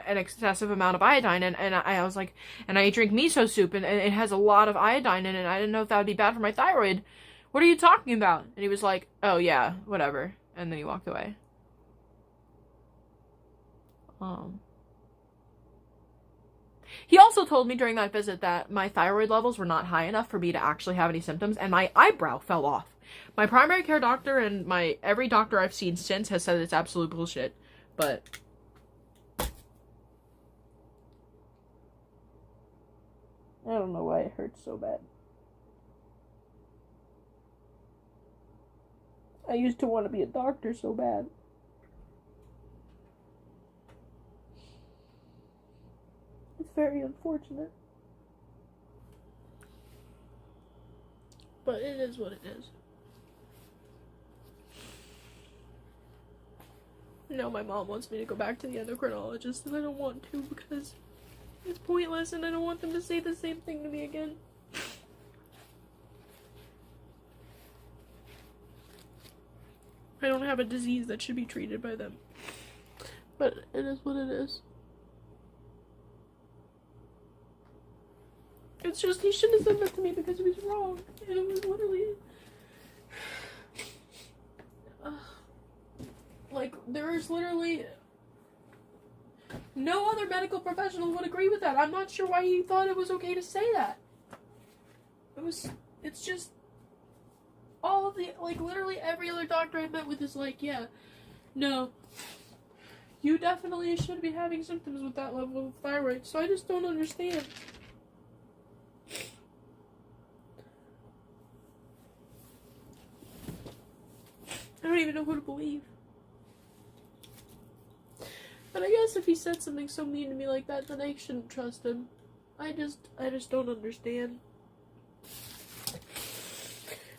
an excessive amount of iodine. And I was like, and I drink miso soup and it has a lot of iodine in it. And I didn't know if that would be bad for my thyroid. What are you talking about? And he was like, "Oh yeah, whatever." And then he walked away. He also told me during that visit that my thyroid levels were not high enough for me to actually have any symptoms, and my eyebrow fell off. My primary care doctor and every doctor I've seen since has said it's absolute bullshit, but I don't know why it hurts so bad. I used to want to be a doctor so bad. It's very unfortunate. But it is what it is. You know, my mom wants me to go back to the endocrinologist, and I don't want to because it's pointless, and I don't want them to say the same thing to me again. I don't have a disease that should be treated by them. But it is what it is. It's just, he shouldn't have said that to me because he was wrong. And it was literally... like, there is literally... no other medical professional would agree with that. I'm not sure why he thought it was okay to say that. It's just... all of the, like, literally every other doctor I met with is like, yeah, no, you definitely should be having symptoms with that level of thyroid, so I just don't understand. I don't even know who to believe. But I guess if he said something so mean to me like that, then I shouldn't trust him. I just don't understand.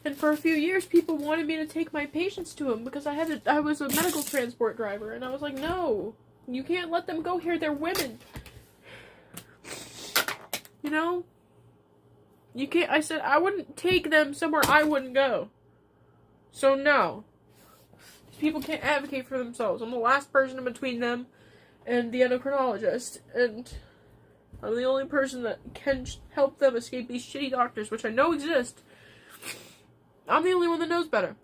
And for a few years, people wanted me to take my patients to him because I was a medical transport driver, and I was like, no, you can't let them go here. They're women. You know? You can't. I said I wouldn't take them somewhere I wouldn't go. So no. People can't advocate for themselves. I'm the last person in between them and the endocrinologist, and I'm the only person that can help them escape these shitty doctors, which I know exist. I'm the only one that knows better.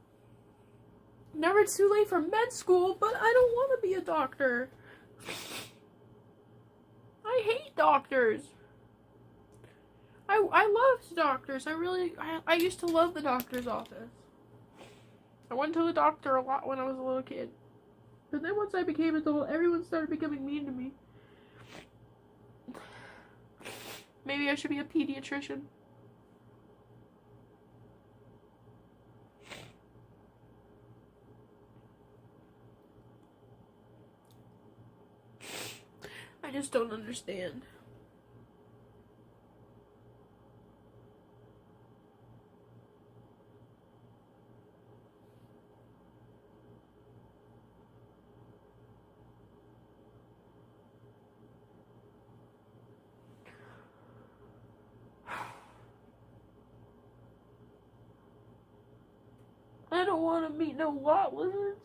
Never too late for med school, but I don't want to be a doctor. I hate doctors. I love doctors. I used to love the doctor's office. I went to the doctor a lot when I was a little kid. But then once I became an adult, everyone started becoming mean to me. Maybe I should be a pediatrician. I just don't understand. I don't want to meet no lot lizards.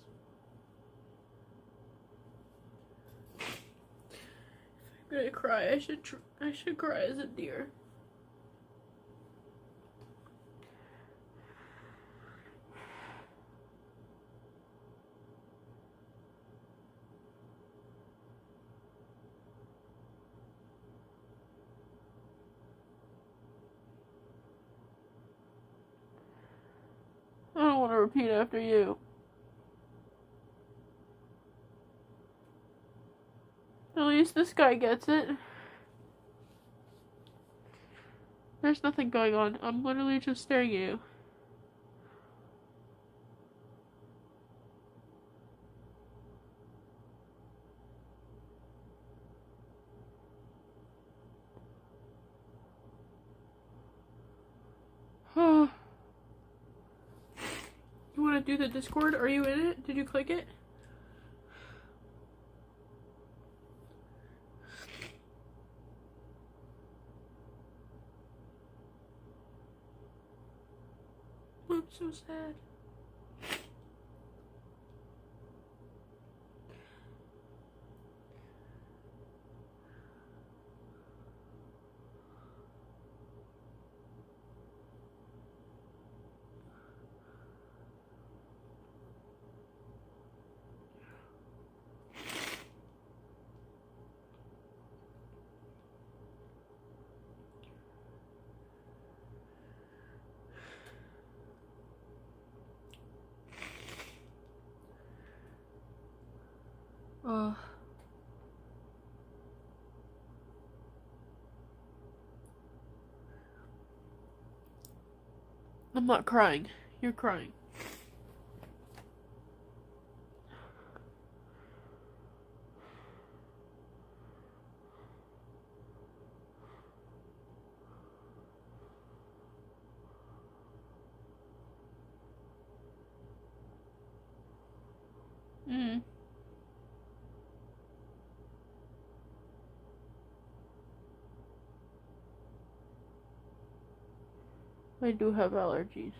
I'm gonna cry. I should cry as a deer. I don't want to repeat after you. At least this guy gets it. There's nothing going on. I'm literally just staring at you. You want to do the Discord? Are you in it? Did you click it? I'm so sad. I'm not crying. You're crying. I do have allergies.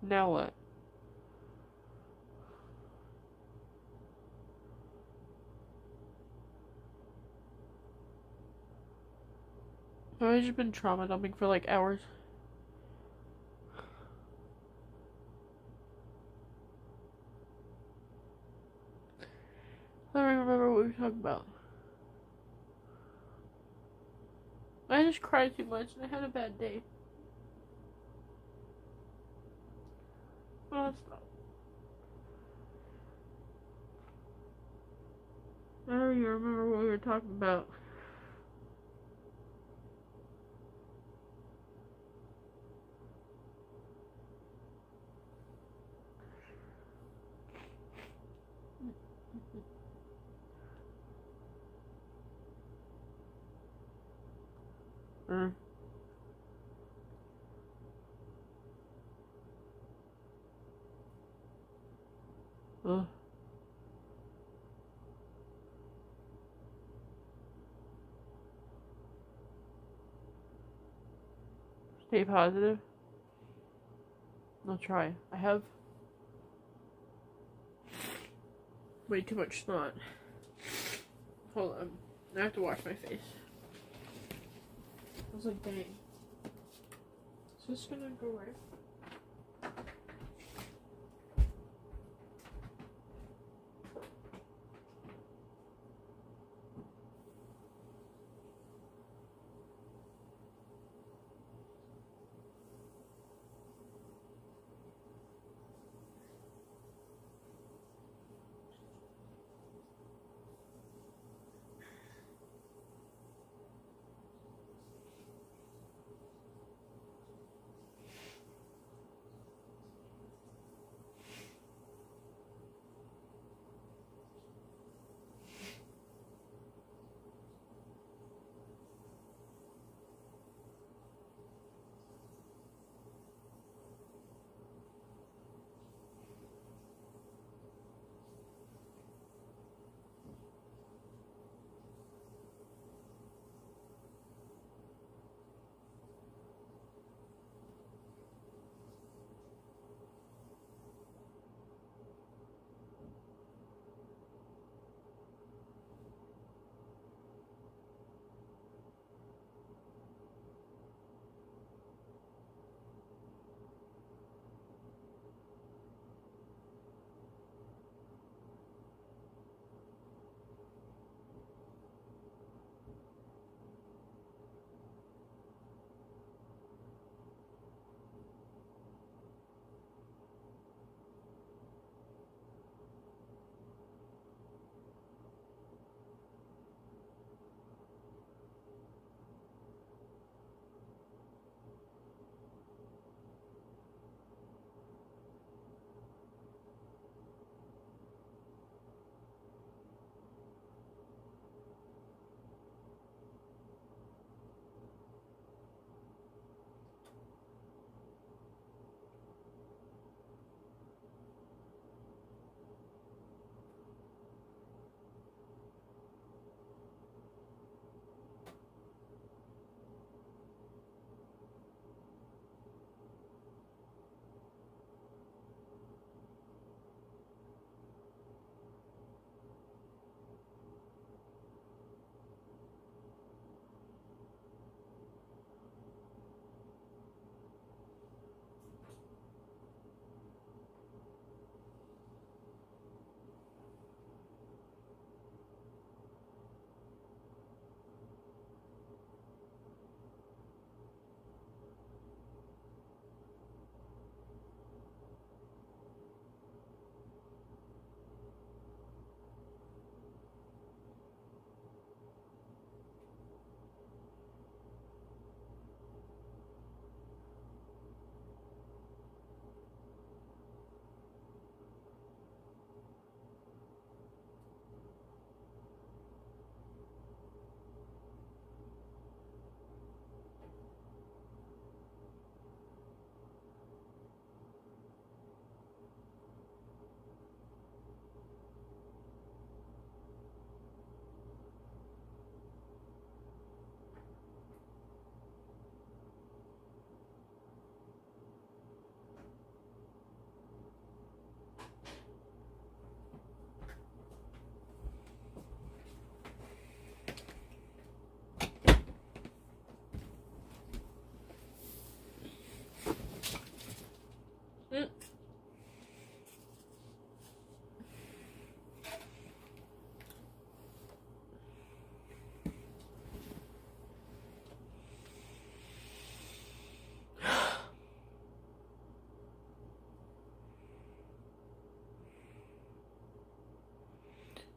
Now what? I've just been trauma dumping for like hours. I don't even remember what we were talking about. I just cried too much and I had a bad day. Oh, stop. I don't even remember what we were talking about. Stay positive. I'll try. I have way too much snot. Hold on. I have to wash my face. I was like, dang. Is this gonna go away?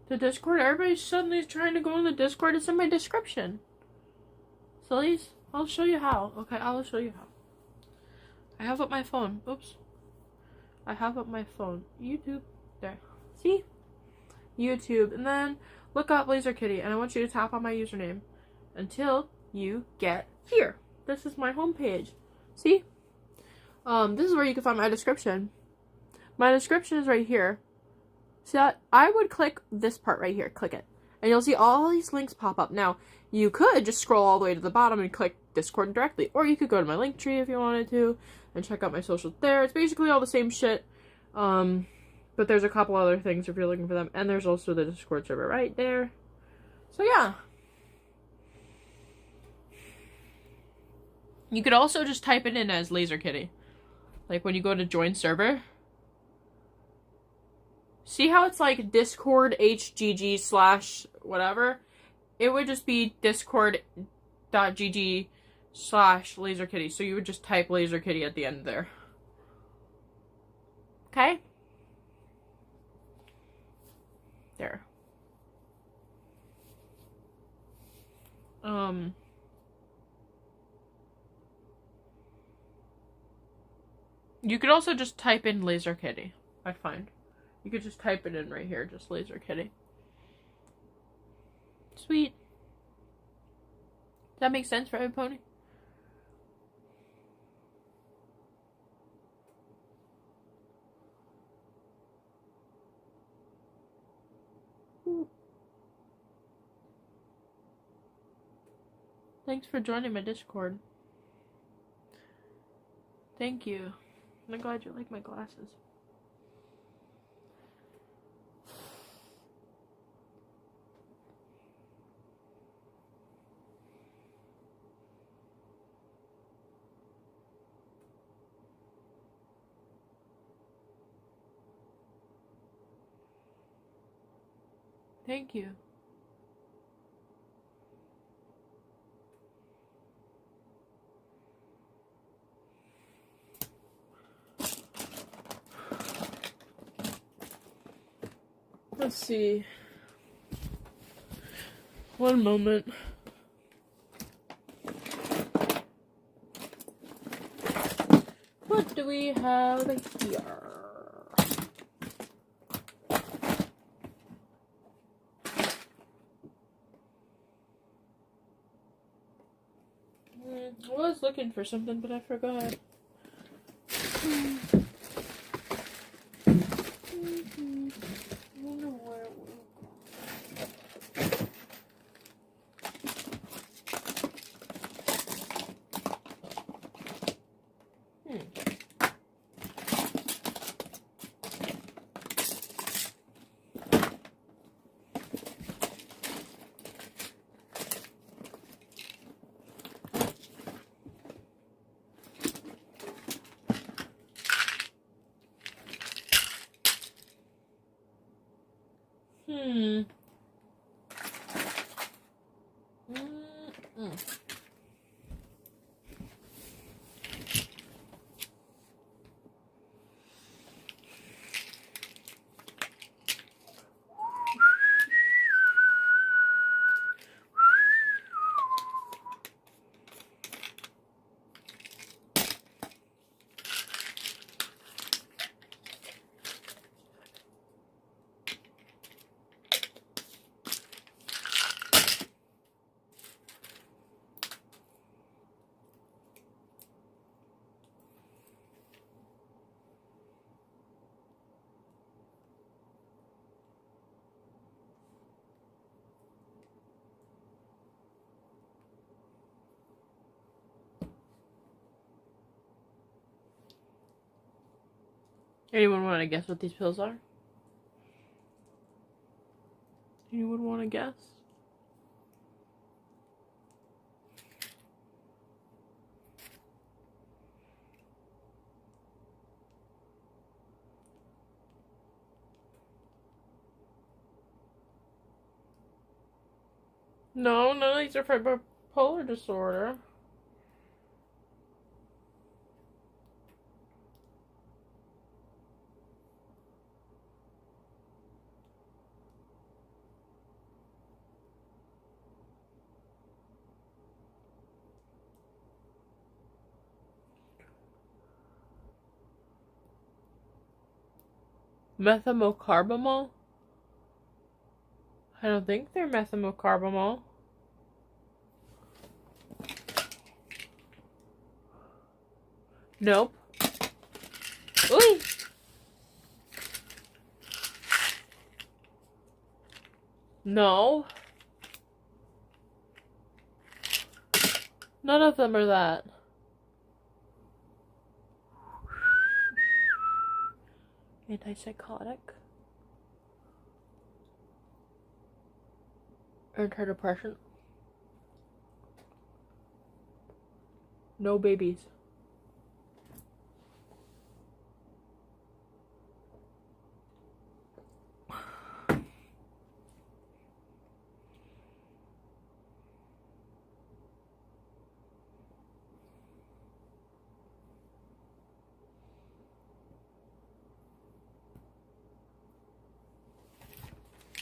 The Discord, everybody's suddenly trying to go on the Discord. It's in my description. Sillies, I'll show you how. Okay, I'll show you how. I have up my phone. Oops. I have up my phone. YouTube. There. See? YouTube. And then look up Lazerkitty. And I want you to tap on my username until you get here. This is my homepage. See? This is where you can find my description. My description is right here. See that? I would click this part right here. Click it. And you'll see all these links pop up. Now, you could just scroll all the way to the bottom and click Discord directly. Or you could go to my link tree if you wanted to and check out my socials there. It's basically all the same shit. But there's a couple other things if you're looking for them. And there's also the Discord server right there. So yeah. You could also just type it in as Lazerkitty. Like when you go to join server. See how it's like Discord HGG / whatever? It would just be discord.gg / Lazerkitty. So you would just type Lazerkitty at the end there. Okay? There. You could also just type in Lazerkitty, I find. You could just type it in right here, just Lazerkitty. Sweet. Does that make sense for everybody? Thanks for joining my Discord. Thank you. I'm glad you like my glasses. Thank you. Let's see. One moment. What do we have here? I was looking for something, but I forgot. Anyone want to guess what these pills are? Anyone want to guess? No, none of these are for bipolar disorder. Methylcarbamol? I don't think they're methylcarbamol. Nope. Ooh! No. None of them are that. Antipsychotic. Antidepressant. No babies.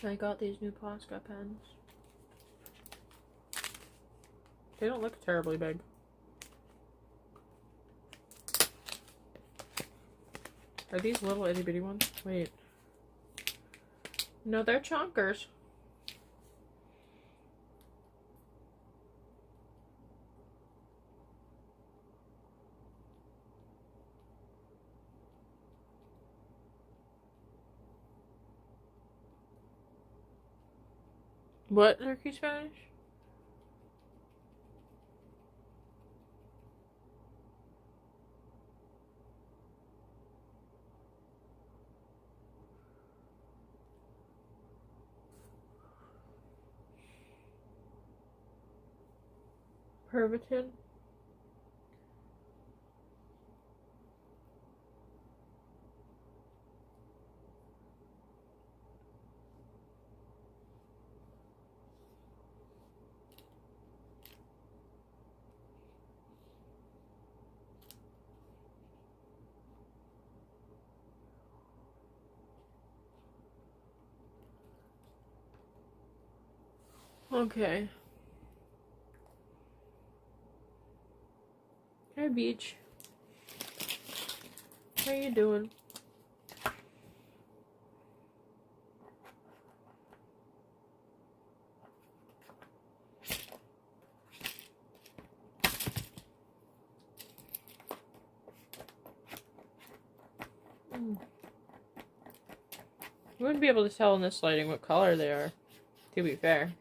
I got these new Posca pens. They don't look terribly big. Are these little itty bitty ones? Wait. No, they're chonkers. What, Turkey Spanish? Pervitin? Okay. Hi, Beach. How you doing? You wouldn't be able to tell in this lighting what color they are, to be fair.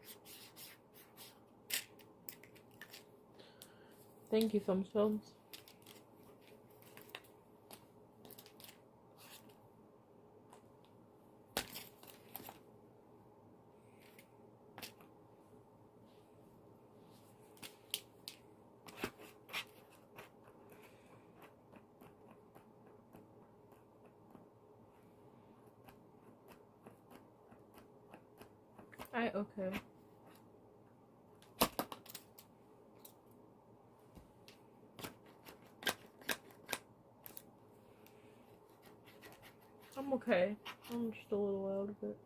Thank you, Thumbs Films. Okay. I'm okay. I'm just a little out of it.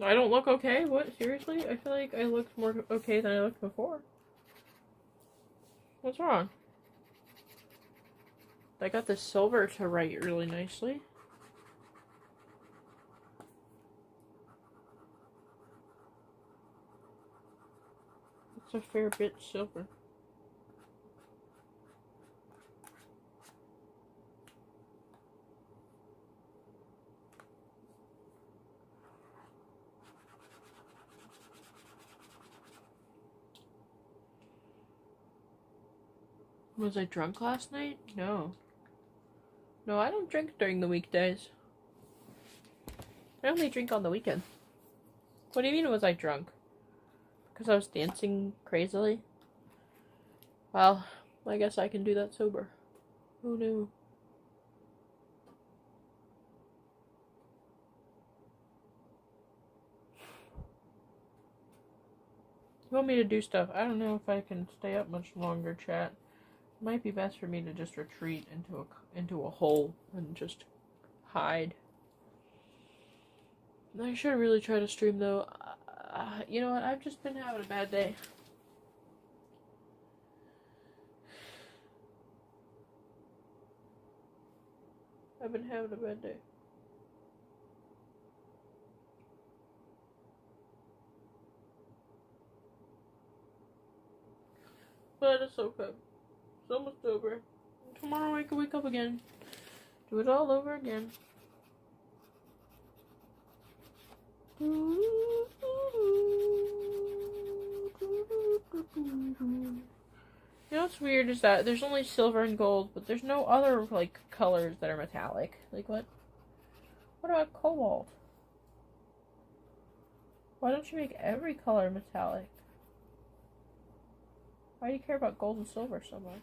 I don't look okay? What? Seriously? I feel like I looked more okay than I looked before. What's wrong? I got the silver to write really nicely. It's a fair bit silver. Was I drunk last night? No. No, I don't drink during the weekdays. I only drink on the weekend. What do you mean was I drunk? Because I was dancing crazily? Well, I guess I can do that sober. Who knew? You want me to do stuff? I don't know if I can stay up much longer, chat. It might be best for me to just retreat into a hole and just hide. I should really try to stream though. You know what? I've just been having a bad day. been having a bad day. But it's okay. It's almost over. Tomorrow I can wake up again. Do it all over again. You know what's weird is that there's only silver and gold, but there's no other, like, colors that are metallic. Like, what? What about cobalt? Why don't you make every color metallic? Why do you care about gold and silver so much?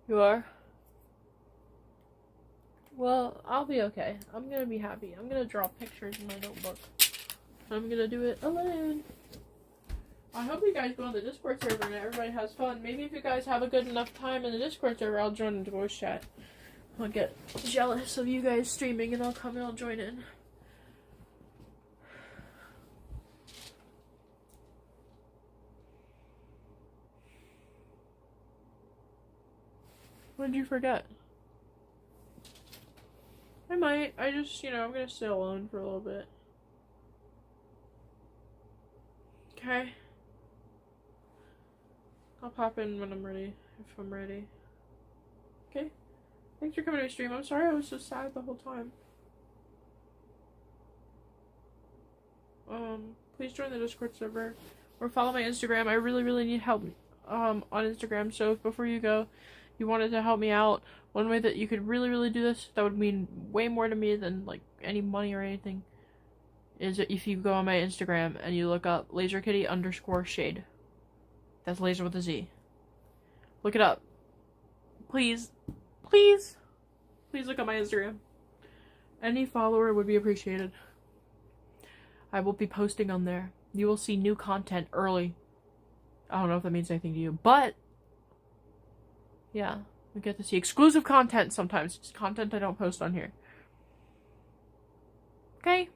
You are? Well, I'll be okay. I'm gonna be happy. I'm gonna draw pictures in my notebook. I'm gonna do it alone. I hope you guys go on the Discord server and everybody has fun. Maybe if you guys have a good enough time in the Discord server, I'll join the voice chat. I'll get jealous of you guys streaming and I'll come and I'll join in. What did you forget? I might. I just, I'm gonna stay alone for a little bit. Okay. I'll pop in when I'm ready, if I'm ready. Okay? Thanks for coming to my stream. I'm sorry I was so sad the whole time. Please join the Discord server or follow my Instagram. I really, really need help on Instagram, so if before you go, you wanted to help me out, one way that you could really, really do this, that would mean way more to me than, like, any money or anything, is if you go on my Instagram and you look up Lazerkitty_shade. That's Lazer with a Z. Look it up. Please. Please. Please look up my Instagram. Any follower would be appreciated. I will be posting on there. You will see new content early. I don't know if that means anything to you, but yeah, we get to see exclusive content sometimes. It's content I don't post on here. Okay?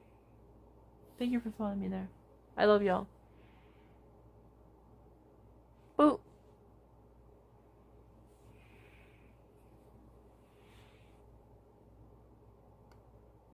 Thank you for following me there. I love y'all.